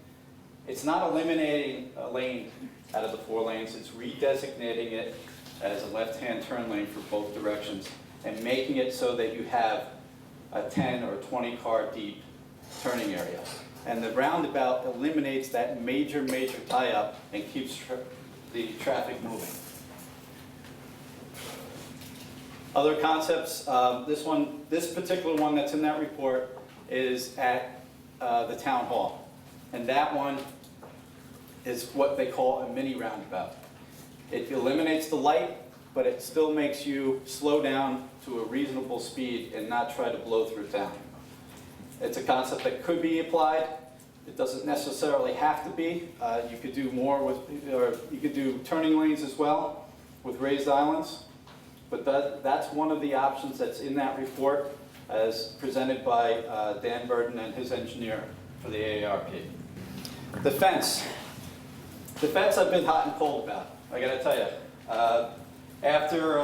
it's not eliminating a lane out of the 4 lanes, it's redesignating it as a left-hand turn lane for both directions, and making it so that you have a 10 or 20 car deep turning area. And the roundabout eliminates that major tie-up and keeps the traffic moving. Other concepts, this particular one that's in that report is at the town hall. And that one is what they call a mini roundabout. It eliminates the light, but it still makes you slow down to a reasonable speed and not try to blow through town. It's a concept that could be applied. It doesn't necessarily have to be. You could do more with, or you could do turning lanes as well with raised islands. But that's one of the options that's in that report as presented by Dan Burden and his engineer for the AARP. The fence. The fence I've been hot and cold about, I gotta tell you. After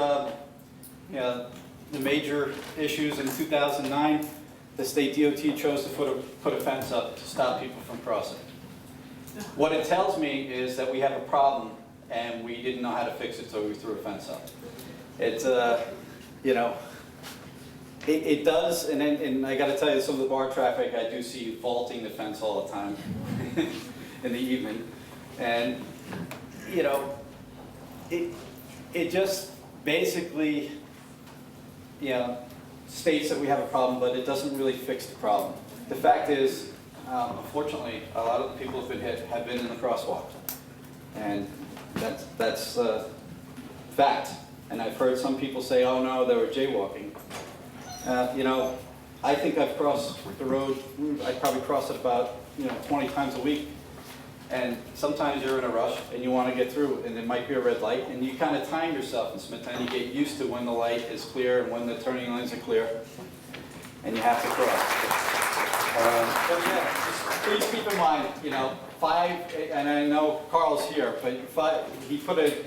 the major issues in 2009, the state DOT chose to put a fence up to stop people from crossing. What it tells me is that we have a problem and we didn't know how to fix it, so we threw a fence up. It's, it does, and I gotta tell you, some of the bar traffic, I do see vaulting the fence all the time in the evening. And, it just basically, states that we have a problem, but it doesn't really fix the problem. The fact is, unfortunately, a lot of the people who've been hit have been in the crosswalk. And that's fact. And I've heard some people say, oh no, they were jaywalking. I think I've crossed the road, I probably cross it about 20 times a week. And sometimes you're in a rush and you want to get through, and it might be a red light, and you kind of time yourself in Smithtown. You get used to when the light is clear and when the turning lanes are clear, and you have to cross. But yeah, just please keep in mind, 5, and I know Carl's here, but he put a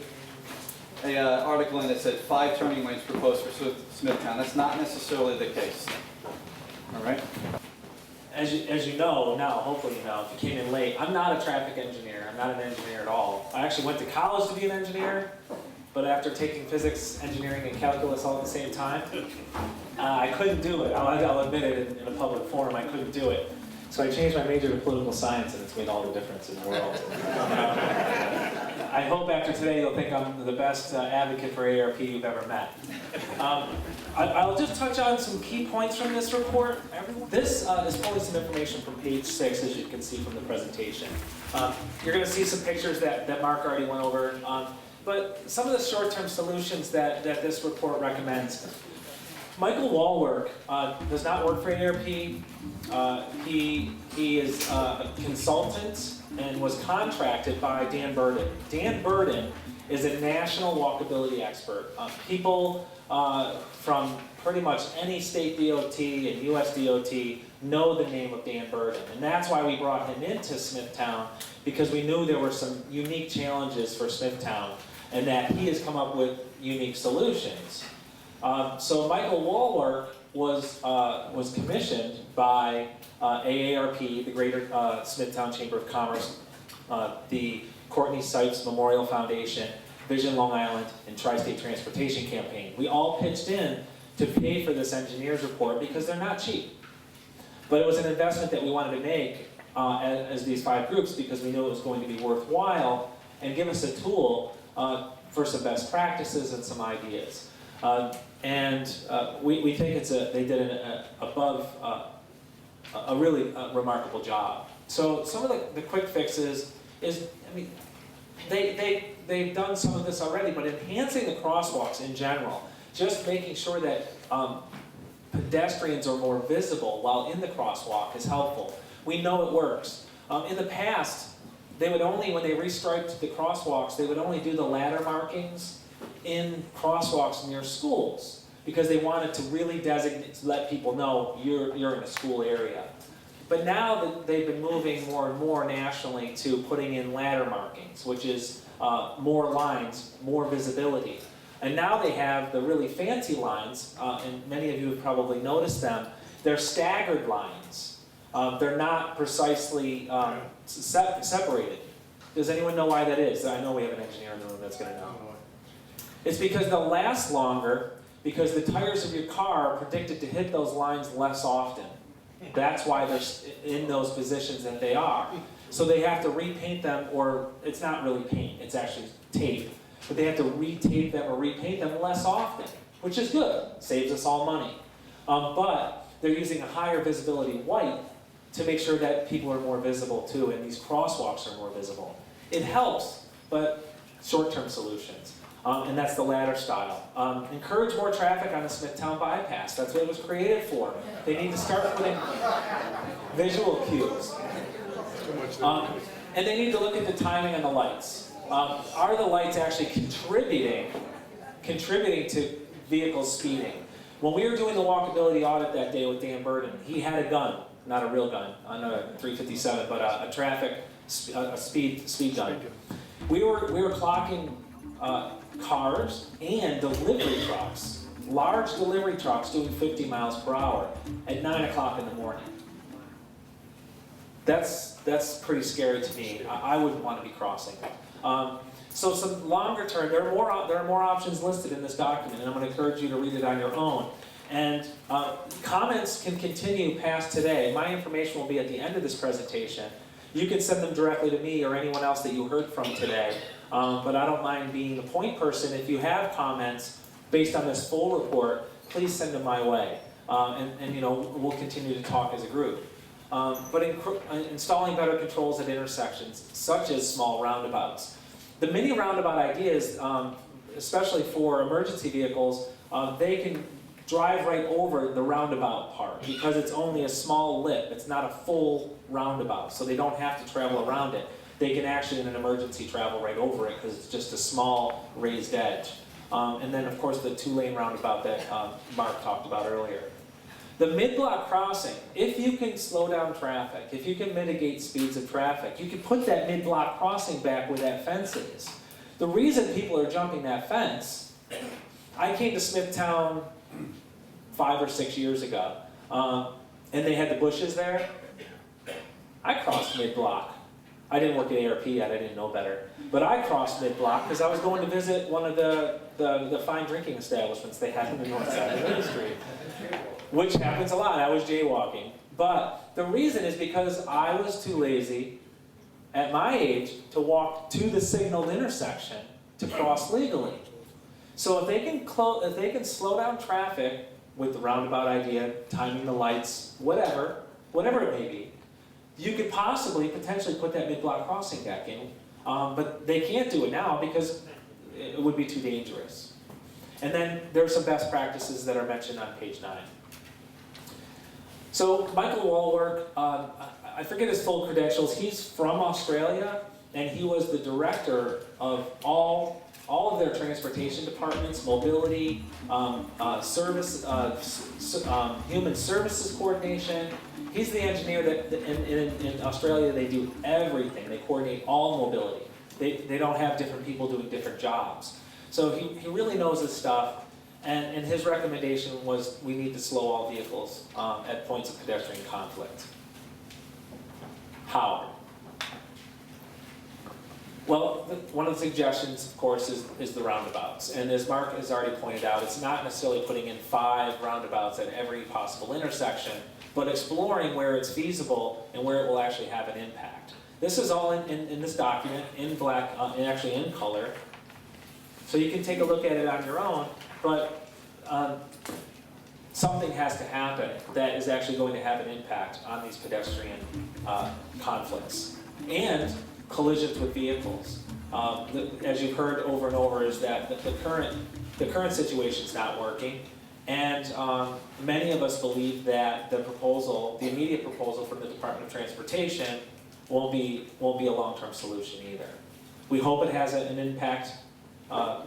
article in that said 5 turning lanes proposed for Smithtown. That's not necessarily the case. All right? As you know now, hopefully you know, if you came in late, I'm not a traffic engineer. I'm not an engineer at all. I actually went to college to be an engineer, but after taking physics, engineering, and calculus all at the same time, I couldn't do it. I'll admit it in a public forum, I couldn't do it. So I changed my major to political science, and it's made all the difference in the world. I hope after today you'll think I'm the best advocate for AARP you've ever met. I'll just touch on some key points from this report. This is pulling some information from page 6, as you can see from the presentation. You're going to see some pictures that Mark already went over. But some of the short-term solutions that this report recommends. Michael Wallwork does not work for AARP. He is a consultant and was contracted by Dan Burden. Dan Burden is a national walkability expert. People from pretty much any state DOT and US DOT know the name of Dan Burden. And that's why we brought him into Smithtown, because we knew there were some unique challenges for Smithtown and that he has come up with unique solutions. So Michael Wallwork was commissioned by AARP, the Greater Smithtown Chamber of Commerce, the Courtney Sipes Memorial Foundation, Vision Long Island, and Tri-State Transportation Campaign. We all pitched in to pay for this engineer's report because they're not cheap. But it was an investment that we wanted to make as these 5 groups because we knew it was going to be worthwhile and give us a tool for some best practices and some ideas. We think they did a really remarkable job. So some of the quick fixes is, I mean, they've done some of this already, but enhancing the crosswalks in general, just making sure that pedestrians are more visible while in the crosswalk is helpful. We know it works. In the past, they would only, when they restriped the crosswalks, they would only do the ladder markings in crosswalks near schools because they wanted to really designate, let people know you're in a school area. But now that they've been moving more and more nationally to putting in ladder markings, which is more lines, more visibility. And now they have the really fancy lines, and many of you have probably noticed them. They're staggered lines. They're not precisely separated. Does anyone know why that is? I know we have an engineer in the room that's going to know. It's because they'll last longer because the tires of your car are predicted to hit those lines less often. That's why they're in those positions that they are. So they have to repaint them, or it's not really paint, it's actually tape. But they have to retape them or repaint them less often, which is good, saves us all money. But they're using a higher visibility white to make sure that people are more visible too, and these crosswalks are more visible. It helps, but short-term solutions. And that's the ladder style. Encourage more traffic on the Smithtown bypass. That's what it was created for. They need to start putting visual cues. And they need to look at the timing on the lights. Are the lights actually contributing to vehicles speeding? When we were doing the walkability audit that day with Dan Burden, he had a gun, not a real gun, not a 357, but a speed gun. We were clocking cars and delivery trucks, large delivery trucks doing 50 miles per hour at 9 o'clock in the morning. That's pretty scary to me. I wouldn't want to be crossing. So some longer term, there are more options listed in this document, and I'm going to encourage you to read it on your own. And comments can continue past today. My information will be at the end of this presentation. You can send them directly to me or anyone else that you heard from today. But I don't mind being the point person. If you have comments based on this full report, please send them my way. And we'll continue to talk as a group. But installing better controls at intersections, such as small roundabouts. The mini roundabout ideas, especially for emergency vehicles, they can drive right over the roundabout part because it's only a small lip. It's not a full roundabout, so they don't have to travel around it. They can actually, in an emergency, travel right over it because it's just a small raised edge. And then, of course, the 2-lane roundabout that Mark talked about earlier. The mid-block crossing, if you can slow down traffic, if you can mitigate speeds of traffic, you can put that mid-block crossing back where that fence is. The reason people are jumping that fence, I came to Smithtown 5 or 6 years ago, and they had the bushes there. I crossed mid-block. I didn't work at AARP yet, I didn't know better. But I crossed mid-block because I was going to visit one of the fine drinking establishments they had on the north side of Main Street, which happens a lot. I was jaywalking. But the reason is because I was too lazy at my age to walk to the signaled intersection to cross legally. So if they can slow down traffic with the roundabout idea, timing the lights, whatever it may be, you could potentially put that mid-block crossing back in, but they can't do it now because it would be too dangerous. And then there are some best practices that are mentioned on page 9. So Michael Walwork, I forget his full credentials. He's from Australia, and he was the director of all of their transportation departments, mobility, human services coordination. He's the engineer that in Australia they do everything. They coordinate all mobility. They don't have different people doing different jobs. So he really knows his stuff. And his recommendation was we need to slow all vehicles at points of pedestrian conflict. How? Well, one of the suggestions, of course, is the roundabouts. And as Mark has already pointed out, it's not necessarily putting in 5 roundabouts at every possible intersection, but exploring where it's feasible and where it will actually have an impact. This is all in this document, in black, and actually in color. So you can take a look at it on your own, but something has to happen that is actually going to have an impact on these pedestrian conflicts and collisions with vehicles. As you've heard over and over, is that the current situation is not working, and many of us believe that the immediate proposal from the Department of Transportation won't be a long-term solution either. We hope it has an impact.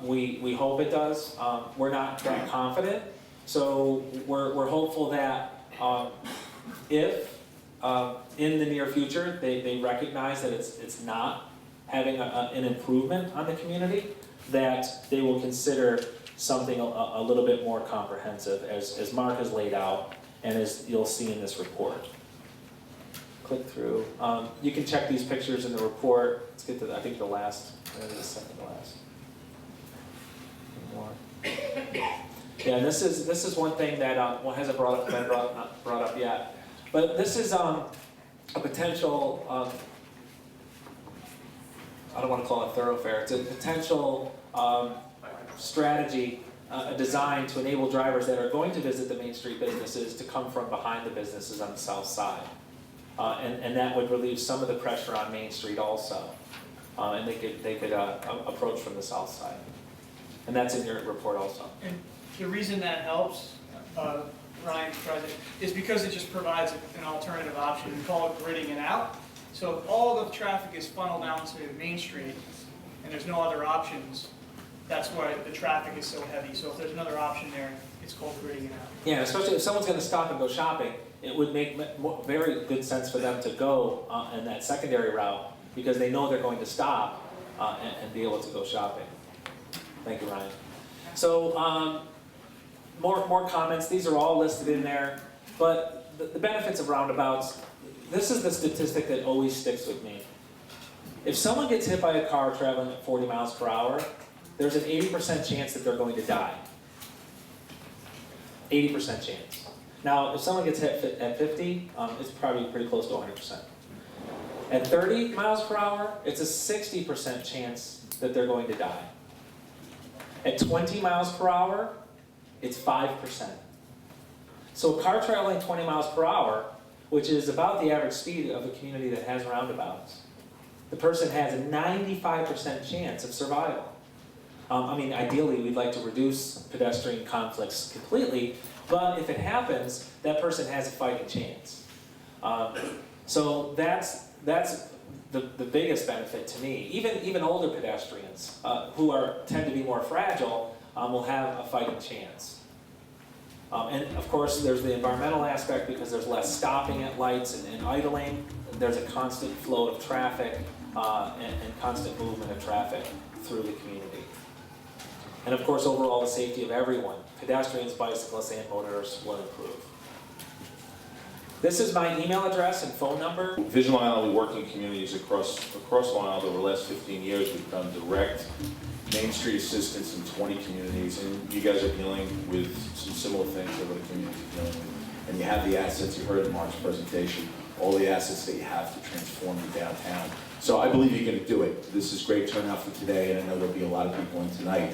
We hope it does. We're not that confident, so we're hopeful that if in the near future they recognize that it's not having an improvement on the community, that they will consider something a little bit more comprehensive, as Mark has laid out and as you'll see in this report. Click through. You can check these pictures in the report. Let's get to I think the last, maybe the second last. More. Yeah, and this is one thing that hasn't been brought up yet, but this is a potential. I don't want to call it thoroughfare. It's a potential strategy, a design to enable drivers that are going to visit the Main Street businesses to come from behind the businesses on the south side. And that would relieve some of the pressure on Main Street also. And they could approach from the south side. And that's in your report also. And the reason that helps, Ryan tries it, is because it just provides an alternative option. We call it gridding it out. So if all the traffic is funneled down to Main Street and there's no other options, that's why the traffic is so heavy. So if there's another option there, it's called gridding it out. Yeah, especially if someone's going to stop and go shopping, it would make very good sense for them to go in that secondary route because they know they're going to stop and be able to go shopping. Thank you, Ryan. So more comments. These are all listed in there. But the benefits of roundabouts, this is the statistic that always sticks with me. If someone gets hit by a car traveling at 40 miles per hour, there's an 80% chance that they're going to die. 80% chance. Now, if someone gets hit at 50, it's probably pretty close to 100%. At 30 miles per hour, it's a 60% chance that they're going to die. At 20 miles per hour, it's 5%. So a car traveling 20 miles per hour, which is about the average speed of a community that has roundabouts, the person has a 95% chance of survival. I mean, ideally, we'd like to reduce pedestrian conflicts completely, but if it happens, that person has a fighting chance. So that's the biggest benefit to me. Even older pedestrians who tend to be more fragile will have a fighting chance. And of course, there's the environmental aspect because there's less stopping at lights and idling. There's a constant flow of traffic and constant movement of traffic through the community. And of course, overall, the safety of everyone, pedestrians, bicyclists, and motorists will improve. This is my email address and phone number. Vision Long Island, we work in communities across Long Island. Over the last 15 years, we've done direct Main Street assistance in 20 communities, and you guys are dealing with some similar things that other communities are dealing with. And you have the assets, you heard in Mark's presentation, all the assets that you have to transform the downtown. So I believe you're going to do it. This is great turnout for today, and I know there'll be a lot of people in tonight.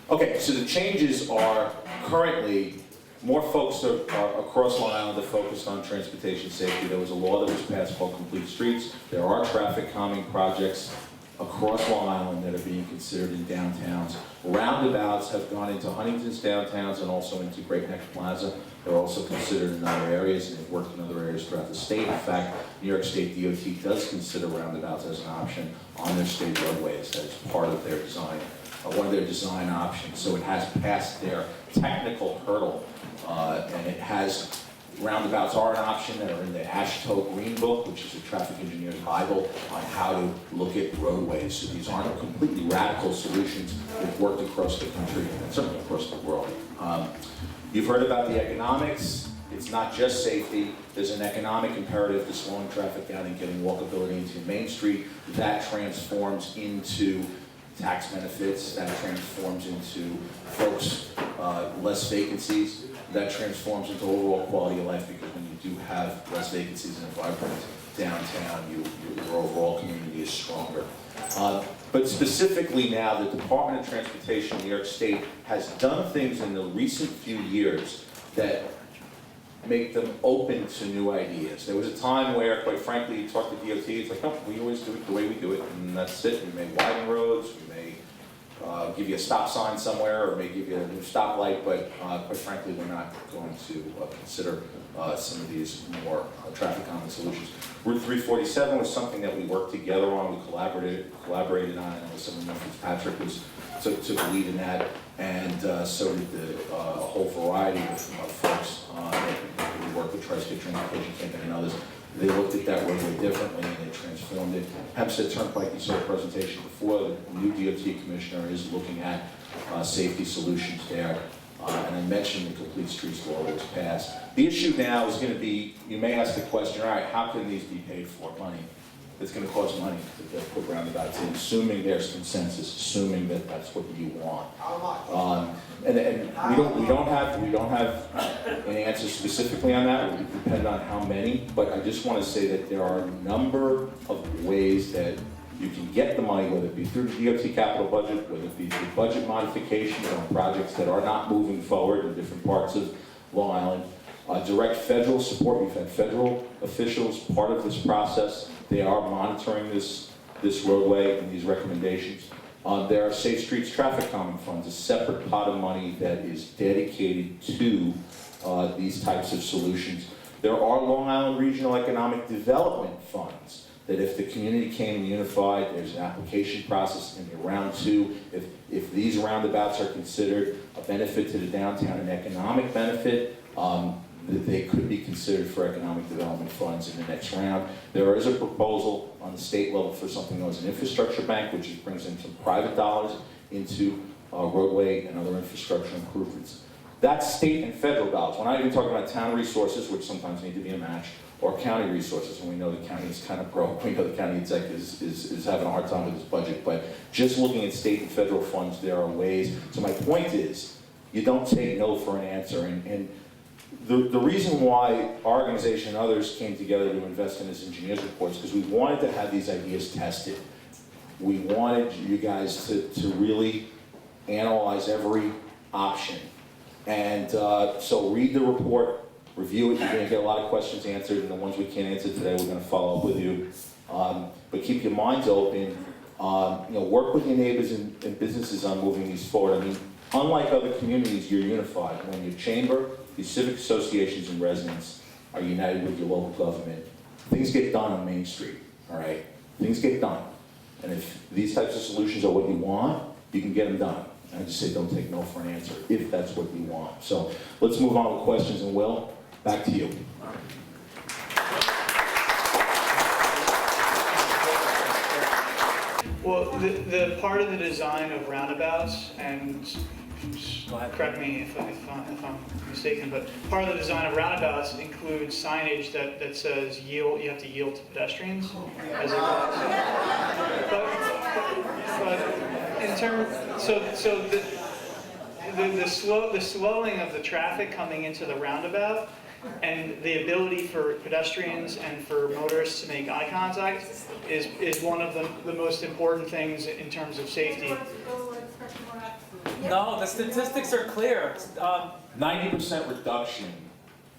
Okay, so the changes are currently more folks are across Long Island are focused on transportation safety. There was a law that was passed called Complete Streets. There are traffic calming projects across Long Island that are being considered in downtowns. Roundabouts have gone into Huntington's downtowns and also into Great Neck Plaza. They're also considered in other areas, and they've worked in other areas throughout the state. In fact, New York State DOT does consider roundabouts as an option on their state roadways. That is part of their design, one of their design options. So it has passed their technical hurdle, and it has roundabouts are an option that are in the AASHTO Green Book, which is a traffic engineer's Bible on how to look at roadways. So these aren't completely radical solutions. They've worked across the country and certainly across the world. You've heard about the economics. It's not just safety, there's an economic imperative to slowing traffic down and getting walkability into Main Street. That transforms into tax benefits, that transforms into folks, less vacancies, that transforms into overall quality of life, because when you do have less vacancies in a vibrant downtown, your overall community is stronger. But specifically now, the Department of Transportation in New York State has done things in the recent few years that make them open to new ideas. There was a time where, quite frankly, you talk to DOT, it's like, oh, we always do it the way we do it, and that's it. We may widen roads, we may give you a stop sign somewhere, or may give you a new stoplight, but quite frankly, we're not going to consider some of these more traffic calming solutions. Route 347 was something that we worked together on, we collaborated on, and Assemblyman Fitzpatrick took the lead in that, and so did a whole variety of folks that we worked with, Tri-State Transportation Campaign and others. They looked at that roadway differently and they transformed it. Hempstead Turnpike, you saw a presentation before, the new DOT commissioner is looking at safety solutions there. And I mentioned the Complete Streets Law that was passed. The issue now is going to be, you may ask the question, all right, how can these be paid for? Money. It's going to cost money to put roundabouts in, assuming there's consensus, assuming that that's what you want. And we don't have an answer specifically on that. It would depend on how many. But I just want to say that there are a number of ways that you can get the money, whether it be through the DOT capital budget, whether it be through budget modifications on projects that are not moving forward in different parts of Long Island. Direct federal support. We've had federal officials part of this process. They are monitoring this roadway and these recommendations. There are Safe Streets Traffic Calming Funds, a separate pot of money that is dedicated to these types of solutions. There are Long Island Regional Economic Development Funds that if the community came unified, there's an application process in round two. If these roundabouts are considered a benefit to the downtown, an economic benefit, that they could be considered for economic development funds in the next round. There is a proposal on the state level for something known as an infrastructure bank, which brings in some private dollars into roadway and other infrastructure improvements. That's state and federal dollars. We're not even talking about town resources, which sometimes need to be a match, or county resources, and we know the county is kind of broke. We know the county exec is having a hard time with this budget, but just looking at state and federal funds, there are ways. So my point is, you don't take no for an answer, and the reason why our organization and others came together to invest in this engineer's report is because we wanted to have these ideas tested. We wanted you guys to really analyze every option. And so read the report, review it. You're going to get a lot of questions answered, and the ones we can't answer today, we're going to follow up with you. But keep your minds open. Work with your neighbors and businesses on moving these forward. I mean, unlike other communities, you're unified. When your chamber, these civic associations and residents are united with your local government, things get done on Main Street, all right? Things get done. And if these types of solutions are what you want, you can get them done. And I just say don't take no for an answer, if that's what you want. So let's move on with questions, and Will, back to you. Well, the part of the design of roundabouts, and correct me if I'm mistaken, but part of the design of roundabouts includes signage that says yield. You have to yield to pedestrians as it goes. But in terms, so the slowing of the traffic coming into the roundabout, and the ability for pedestrians and for motorists to make eye contact is one of the most important things in terms of safety. No, the statistics are clear. 90% reduction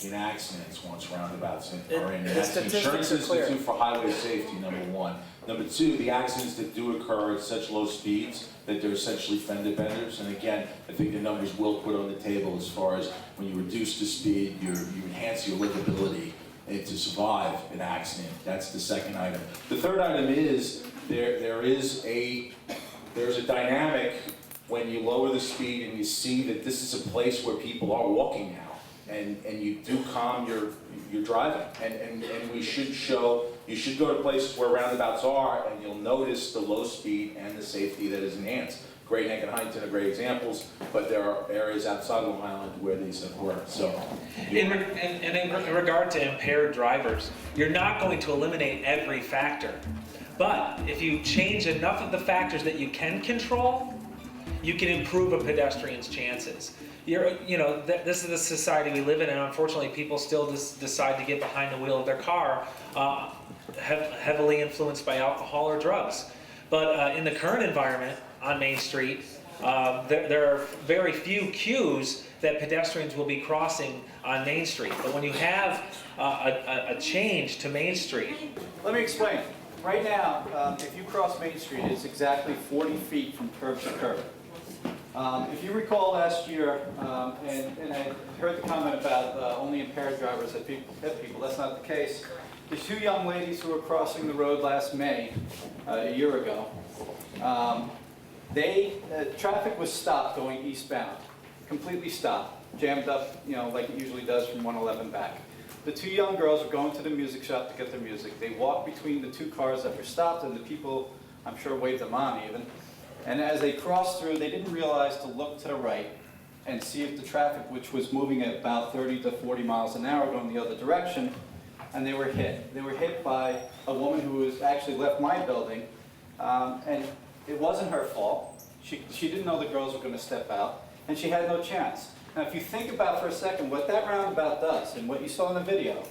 in accidents once roundabouts are in. The That's the statistics Insurance are clear. Institute for Highway Safety, number one. Number two, the accidents that do occur at such low speeds that they're essentially fender benders. And again, I think the numbers will put on the table as far as when you reduce the speed, you enhance your livability and to survive an accident. That's the second item. The third item is there's a dynamic when you lower the speed and you see that this is a place where people are walking now. And you do calm your driving, and you should go to places where roundabouts are, and you'll notice the low speed and the safety that is enhanced. Great Neck and Huntington are great examples, but there are areas outside Long Island where these have worked, so. In regard to impaired drivers, you're not going to eliminate every factor. But if you change enough of the factors that you can control, you can improve a pedestrian's chances. This is the society we live in, and unfortunately people still decide to get behind the wheel of their car, heavily influenced by alcohol or drugs. But in the current environment on Main Street, there are very few cues that pedestrians will be crossing on Main Street. But when you have a change to Main Street. Let me explain. Right now, if you cross Main Street, it's exactly 40 feet from curb to curb. If you recall last year, and I heard the comment about only impaired drivers hit people, that's not the case. There's two young ladies who were crossing the road last May, a year ago. Traffic was stopped going eastbound, completely stopped, jammed up, like it usually does from 111 back. The two young girls were going to the music shop to get their music. They walked between the two cars that were stopped, and the people, I'm sure, waved them on even. And as they crossed through, they didn't realize to look to the right and see if the traffic, which was moving at about 30 to 40 miles an hour going the other direction, and they were hit. They were hit by a woman who was actually left my building, and it wasn't her fault. She didn't know the girls were going to step out, and she had no chance. Now, if you think about for a second what that roundabout does, and what you saw in the video,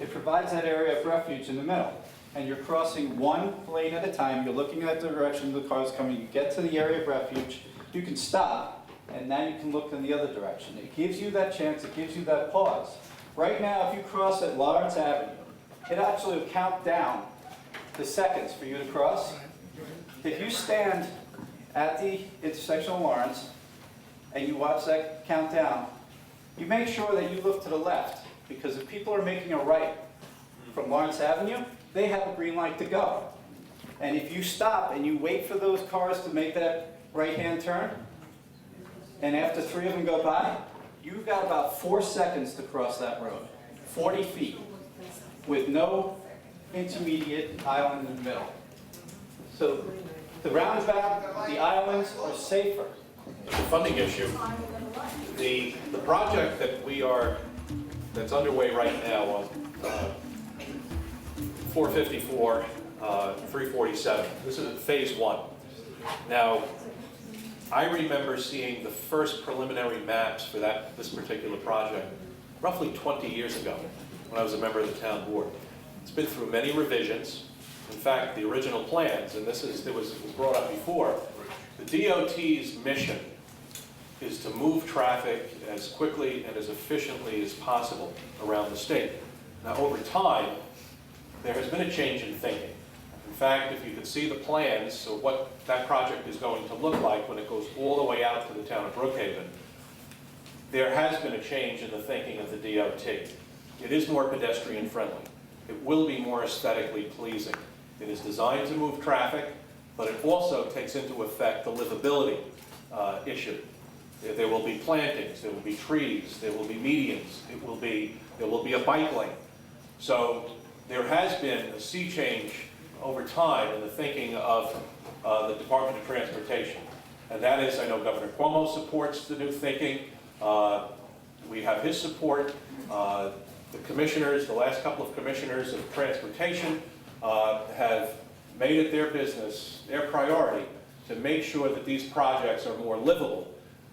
it provides that area of refuge in the middle. And you're crossing one lane at a time, you're looking at the direction the car's coming, you get to the area of refuge, you can stop, and now you can look in the other direction. It gives you that chance, it gives you that pause. Right now, if you cross at Lawrence Avenue, it actually will count down the seconds for you to cross. If you stand at the intersection of Lawrence, and you watch that count down, you make sure that you look to the left, because if people are making a right from Lawrence Avenue, they have a green light to go. And if you stop and you wait for those cars to make that right-hand turn, and after 3 of them go by, you've got about 4 seconds to cross that road, 40 feet, with no intermediate island in the middle. So the roundabout, the islands are safer. The funding issue, the project that's underway right now on 454, 347, this is phase 1. Now, I remember seeing the first preliminary maps for this particular project roughly 20 years ago when I was a member of the town board. It's been through many revisions. In fact, the original plans, and it was brought up before, the DOT's mission is to move traffic as quickly and as efficiently as possible around the state. Now, over time, there has been a change in thinking. In fact, if you could see the plans of what that project is going to look like when it goes all the way out to the town of Brookhaven, there has been a change in the thinking of the DOT. It is more pedestrian friendly. It will be more aesthetically pleasing. It is designed to move traffic, but it also takes into effect the livability issue. There will be plantings, there will be trees, there will be medians, there will be a bike lane. So there has been a sea change over time in the thinking of the Department of Transportation. And that is, I know Governor Cuomo supports the new thinking. We have his support. The commissioners, the last couple of commissioners of transportation have made it their business, their priority, to make sure that these projects are more livable.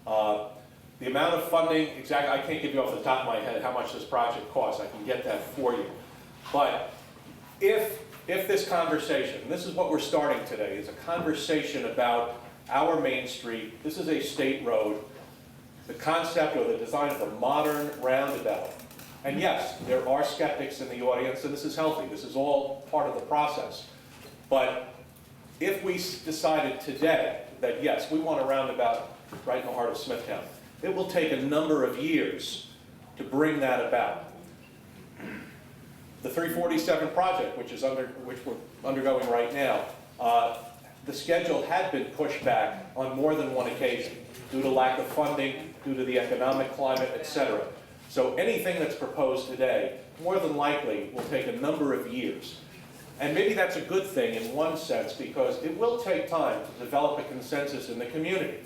The amount of funding, exactly, I can't give you off the top of my head how much this project costs. I can get that for you. But if this conversation, and this is what we're starting today, is a conversation about our Main Street, this is a state road, the concept or the design of a modern roundabout. And yes, there are skeptics in the audience, and this is healthy. This is all part of the process. But if we decided today that, yes, we want a roundabout right in the heart of Smithtown, it will take a number of years to bring that about. The 347 project, which we're undergoing right now, the schedule had been pushed back on more than one occasion due to lack of funding, due to the economic climate, etc. So anything that's proposed today, more than likely, will take a number of years. And maybe that's a good thing in one sense, because it will take time to develop a consensus in the community.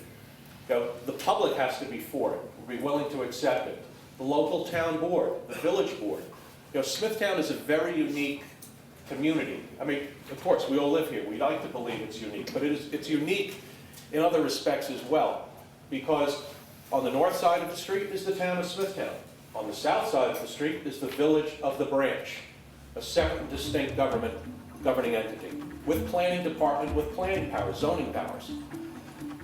You know, the public has to be for it, be willing to accept it. The local town board, the village board. You know, Smithtown is a very unique community. I mean, of course, we all live here. We like to believe it's unique, but it's unique in other respects as well. Because on the north side of the street is the town of Smithtown. On the south side of the street is the village of the Branch, a separate and distinct governing entity, with planning department, with planning powers, zoning powers.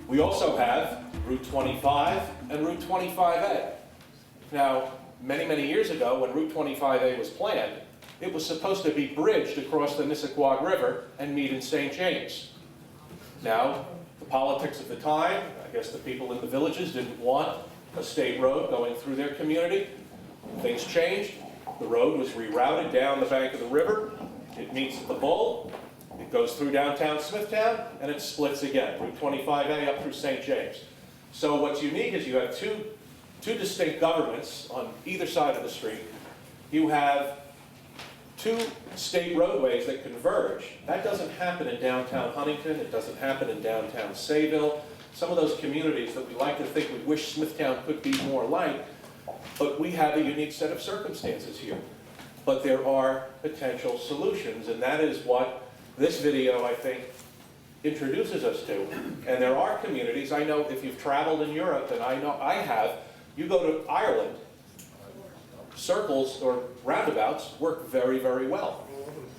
We also have Route 25 and Route 25A. Now, many, many years ago, when Route 25A was planned, it was supposed to be bridged across the Nissaquag River and meet in St. James. Now, the politics of the time, I guess the people in the villages didn't want a state road going through their community. Things changed. The road was rerouted down the bank of the river. It meets at the Bull. It goes through downtown Smithtown, and it splits again, Route 25A up through St. James. So what's unique is you have two distinct governments on either side of the street. You have two state roadways that converge. That doesn't happen in downtown Huntington. It doesn't happen in downtown Sayville. Some of those communities that we like to think we wish Smithtown could be more like, but we have a unique set of circumstances here. But there are potential solutions, and that is what this video, I think, introduces us to. And there are communities, I know if you've traveled in Europe, and I know I have, you go to Ireland, circles or roundabouts work very, very well.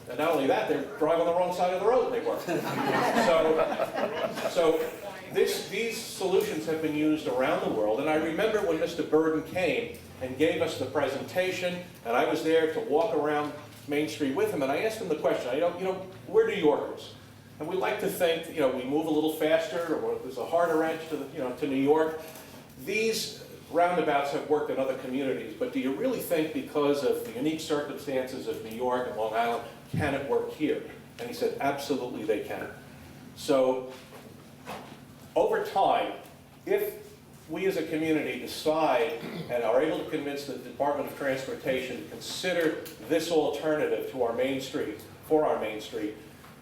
And not only that, they drive on the wrong side of the road and they work. So these solutions have been used around the world. And I remember when Mr. Burden came and gave us the presentation, and I was there to walk around Main Street with him, and I asked him the question, we're New Yorkers. And we like to think, we move a little faster, or there's a harder edge to New York. These roundabouts have worked in other communities, but do you really think because of the unique circumstances of New York and Long Island, can it work here? And he said, absolutely they can. So over time, if we as a community decide and are able to convince the Department of Transportation to consider this alternative to our Main Street, for our Main Street,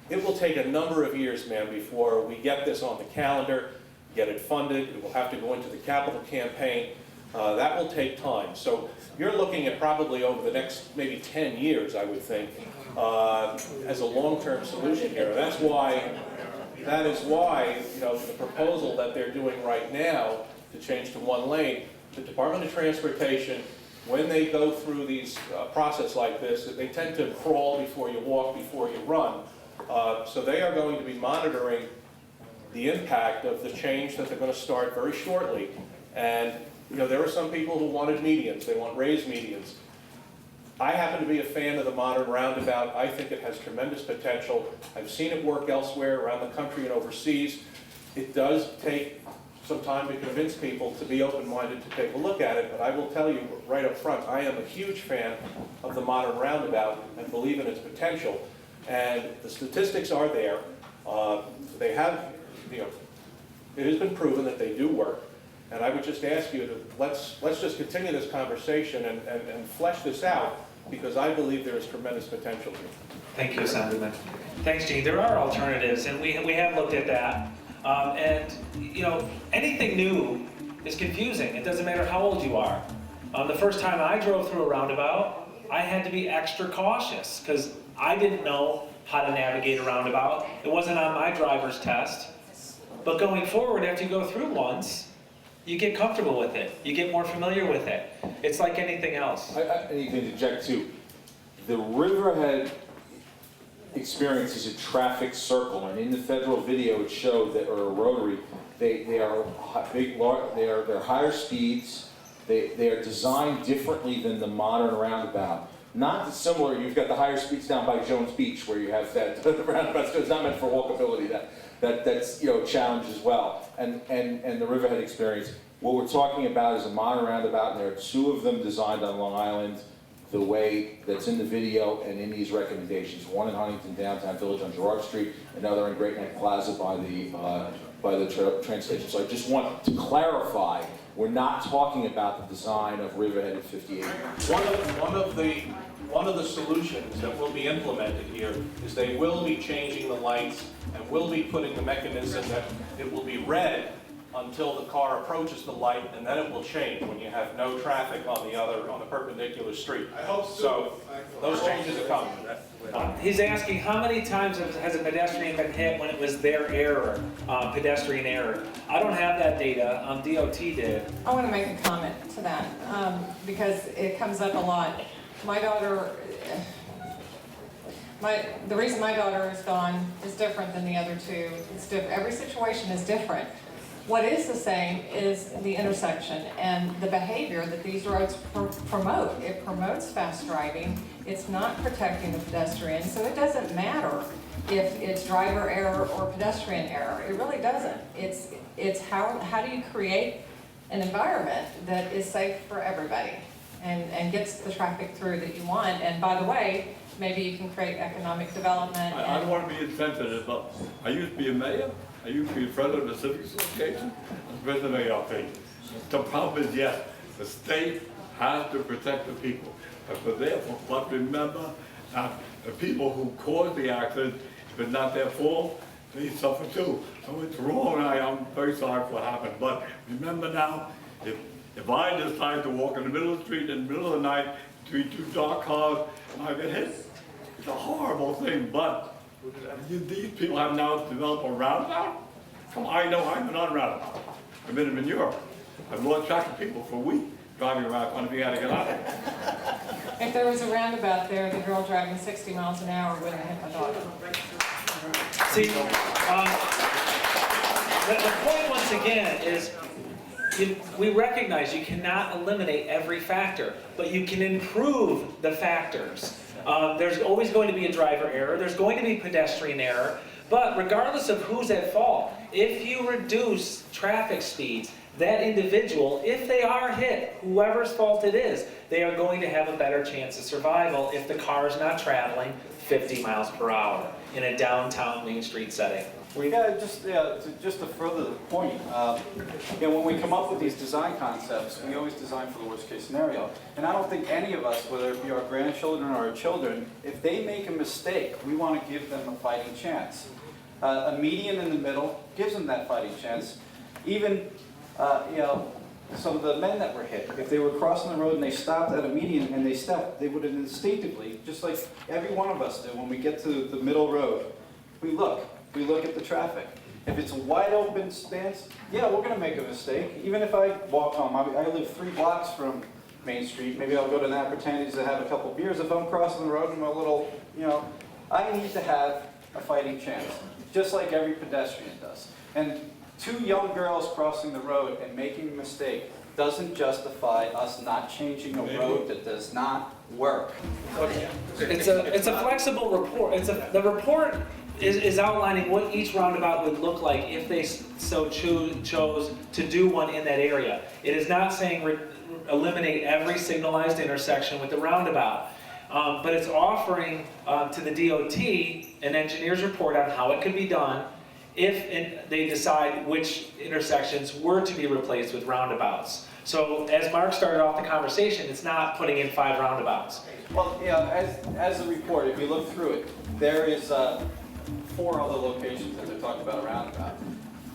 it will take a number of years, ma'am, before we get this on the calendar, get it funded. It will have to go into the capital campaign. That will take time. So you're looking at probably over the next maybe 10 years, I would think, as a long-term solution here. That is why, the proposal that they're doing right now to change to one lane, the Department of Transportation, when they go through these process like this, they tend to crawl before you walk, before you run. So they are going to be monitoring the impact of the change that they're going to start very shortly. And there are some people who wanted medians. They want raised medians. I happen to be a fan of the modern roundabout. I think it has tremendous potential. I've seen it work elsewhere around the country and overseas. It does take some time to convince people to be open-minded to take a look at it, but I will tell you right up front, I am a huge fan of the modern roundabout and believe in its potential. And the statistics are there. They have, it has been proven that they do work. And I would just ask you to, let's just continue this conversation and flesh this out, because I believe there is tremendous potential here. Thank you, Assemblyman. Thanks, Gene. There are alternatives, and we have looked at that. Anything new is confusing. It doesn't matter how old you are. The first time I drove through a roundabout, I had to be extra cautious because I didn't know how to navigate a roundabout. It wasn't on my driver's test. But going forward, after you go through once, you get comfortable with it. You get more familiar with it. It's like anything else. I need to interject too. The Riverhead experience is a traffic circle, and in the federal video it showed that, or a rotary, they are big, they're higher speeds. They are designed differently than the modern roundabout. Not dissimilar. You've got the higher speeds down by Jones Beach, where you have that roundabout. It's not meant for walkability. That's a challenge as well. And the Riverhead experience. What we're talking about is a modern roundabout, and there are two of them designed on Long Island, the way that's in the video and in these recommendations. One in Huntington Downtown Village on Girard Street, another in Great Neck Plaza by the train station. So I just want to clarify, we're not talking about the design of Riverhead at 58. One of the one of the solutions that will be implemented here is they will be changing the lights and will be putting the mechanism that it will be red until the car approaches the light, and then it will change when you have no traffic on the perpendicular street. I hope so. So those changes are coming. He's asking how many times has a pedestrian been hit when it was their error, pedestrian error. I don't have that data, DOT did. I want to make a comment to that, because it comes up a lot. My daughter, the reason my daughter is gone is different than the other two. Every situation is different. What is the same is the intersection and the behavior that these roads promote. It promotes fast driving. It's not protecting the pedestrian, so it doesn't matter if it's driver error or pedestrian error. It really doesn't. It's how do you create an environment that is safe for everybody and gets the traffic through that you want. And by the way, maybe you can create economic development. I don't want to be insensitive, but I used to be a mayor. I used to be president of the Civic Association, and president of AARP. The problem is, yes, the state has to protect the people. But remember, the people who caused the accident, if it's not their fault, they suffer too. So it's wrong, I'm very sorry for what happened. But remember now, if I decide to walk in the middle of the street in the middle of the night between two dark cars and I get hit, it's a horrible thing, but these people have now developed a roundabout. Come on, I know I've been on a roundabout. I've been in Europe. I've lost track of people for a week driving around trying to figure out how to get out of it. If there was a roundabout there, the girl driving 60 miles an hour wouldn't hit my daughter. See, the point once again is we recognize you cannot eliminate every factor, but you can improve the factors. There's always going to be a driver error, there's going to be pedestrian error, but regardless of who's at fault, if you reduce traffic speeds, that individual, if they are hit, whoever's fault it is, they are going to have a better chance of survival if the car is not traveling 50 miles per hour in a downtown Main Street setting. Just to further the point, when we come up with these design concepts, we always design for the worst case scenario. And I don't think any of us, whether it be our grandchildren or our children, if they make a mistake, we want to give them a fighting chance. A median in the middle gives them that fighting chance. Even, some of the men that were hit, if they were crossing the road and they stopped at a median and they stepped, they would have instinctively, just like every one of us do when we get to the middle road, we look at the traffic. If it's a wide open stance, yeah, we're going to make a mistake. Even if I walk home, I live 3 blocks from Main Street, maybe I'll go to Nappertandy's to have a couple beers. If I'm crossing the road and I'm a little, I need to have a fighting chance, just like every pedestrian does. And 2 young girls crossing the road and making a mistake doesn't justify us not changing a road that does not work. It's a flexible report. The report is outlining what each roundabout would look like if they so chose to do one in that area. It is not saying eliminate every signalized intersection with the roundabout, but it's offering to the DOT an engineer's report on how it could be done if they decide which intersections were to be replaced with roundabouts. So as Mark started off the conversation, it's not putting in 5 roundabouts. Well, as a report, if you look through it, there is 4 other locations that they're talking about a roundabout.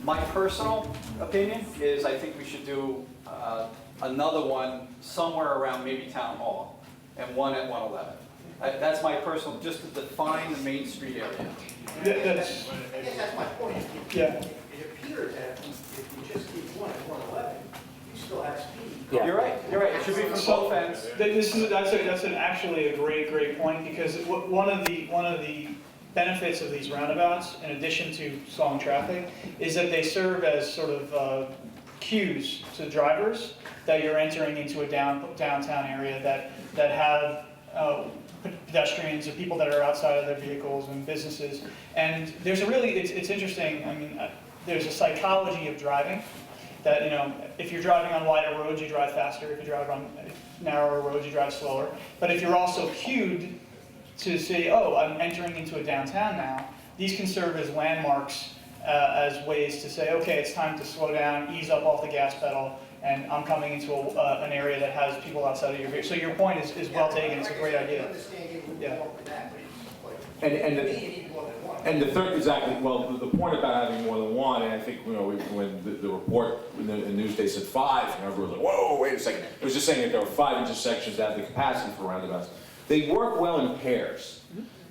My personal opinion is I think we should do another one somewhere around maybe Town Hall and one at 111. That's my personal, just to define the Main Street area. I guess that's my point. Yeah. It appears that if you just keep one at 111, you still have speed. Yeah. You're right. It should be from both ends. That's actually a great point, because one of the benefits of these roundabouts, in addition to slowing traffic, is that they serve as sort of cues to drivers that you're entering into a downtown area that have pedestrians or people that are outside of their vehicles and businesses. And there's it's interesting, I mean, there's a psychology of driving that, if you're driving on wider roads, you drive faster. If you drive on narrower roads, you drive slower. But if you're also cued to say, oh, I'm entering into a downtown now, these can serve as landmarks, as ways to say, okay, it's time to slow down, ease up off the gas pedal, and I'm coming into an area that has people outside of your vehicle. So your point is well taken, it's a great I idea. understand you would Yeah. want that, but And to the- me, you need more than one. And the third, exactly, well, the point about having more than one, and I think, when the report, in the news, they said 5, and everyone was like, whoa, wait a second. It was just saying that there were 5 intersections that have the capacity for roundabouts. They work well in pairs.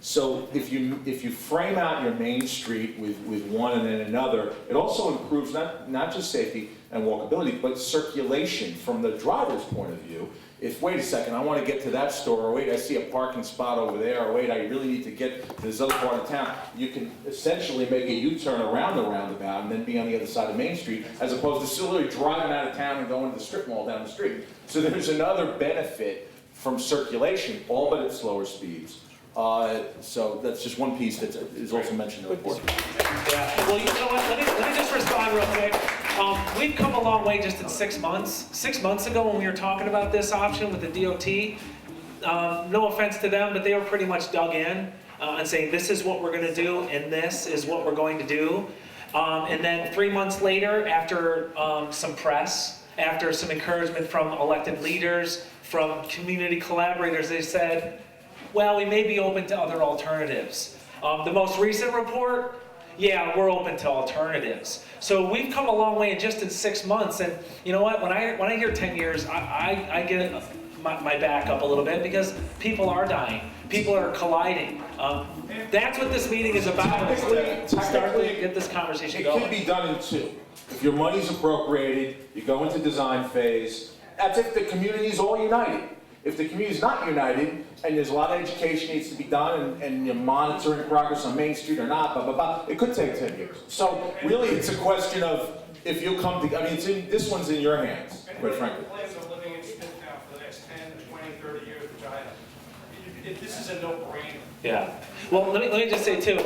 So if you frame out your main street with one and then another, it also improves not just safety and walkability, but circulation from the driver's point of view. If, wait a second, I want to get to that store, or wait, I see a parking spot over there, or wait, I really need to get to this other part of town, you can essentially make a U-turn around the roundabout and then be on the other side of Main Street, as opposed to still literally driving out of town and going to the strip mall down the street. So there's another benefit from circulation, all but at slower speeds. So that's just one piece that is also mentioned in the report. Yeah, well, you know what, let me just respond real quick. We've come a long way just in 6 months. 6 months ago, when we were talking about this option with the DOT, no offense to them, but they were pretty much dug in and saying, this is what we're gonna do, and this is what we're going to do. And then 3 months later, after some press, after some encouragement from elected leaders, from community collaborators, they said, well, we may be open to other alternatives. The most recent report, yeah, we're open to alternatives. So we've come a long way just in 6 months, and you know what? When I hear 10 years, I get my back up a little bit, because people are dying, people are colliding. That's what this meeting is about. Is to start to get this conversation It going. can be done in 2. If your money's appropriated, you go into design phase. That's if the community's all united. If the community's not united, and there's a lot of education needs to be done, and you're monitoring progress on Main Street or not, blah, blah, blah, it could take 10 years. So really, it's a question of if you'll come to, I mean, this one's in your hands, quite frankly. Plans on living in Smithtown for the next 10, 20, 30 years, which I have. This is a no-brainer. Yeah. Well, let me just say too,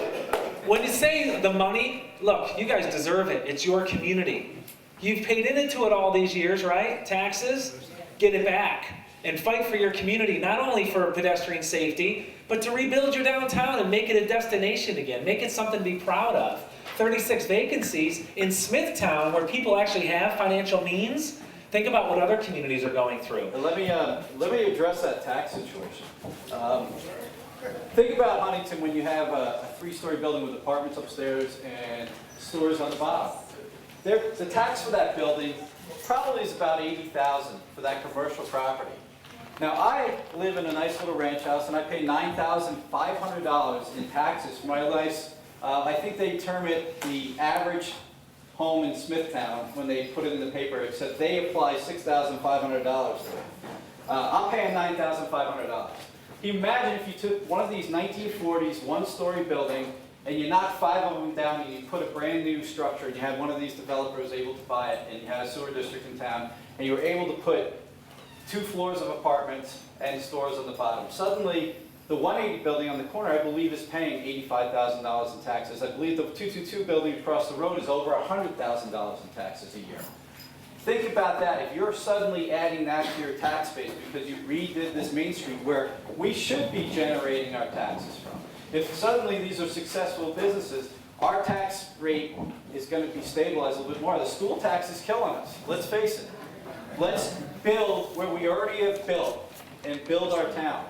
when you say the money, look, you guys deserve it. It's your community. You've paid into it all these years, right? Taxes, get it back. And fight for your community, not only for pedestrian safety, but to rebuild your downtown and make it a destination again. Make it something to be proud of. 36 vacancies in Smithtown, where people actually have financial means. Think about what other communities are going through. And let me address that tax situation. Think about Huntington when you have a 3-story building with apartments upstairs and stores on the bottom. The tax for that building probably is about $80,000 for that commercial property. Now, I live in a nice little ranch house, and I pay $9,500 in taxes for my nice, I think they term it the average home in Smithtown when they put it in the paper, except they apply $6,500 to it. I'm paying $9,500. Can you imagine if you took one of these 1940s 1-story building and you knocked 5 of them down and you put a brand new structure, and you had one of these developers able to buy it, and you had a sewer district in town, and you were able to put 2 floors of apartments and stores on the bottom. Suddenly, the 180 building on the corner, I believe, is paying $85,000 in taxes. I believe the 222 building across the road is over $100,000 in taxes a year. Think about that. If you're suddenly adding that to your tax base because you redid this Main Street where we should be generating our taxes from. If suddenly these are successful businesses, our tax rate is going to be stabilized a little bit more. The school tax is killing us. Let's face it. Let's build where we already have built and build our town.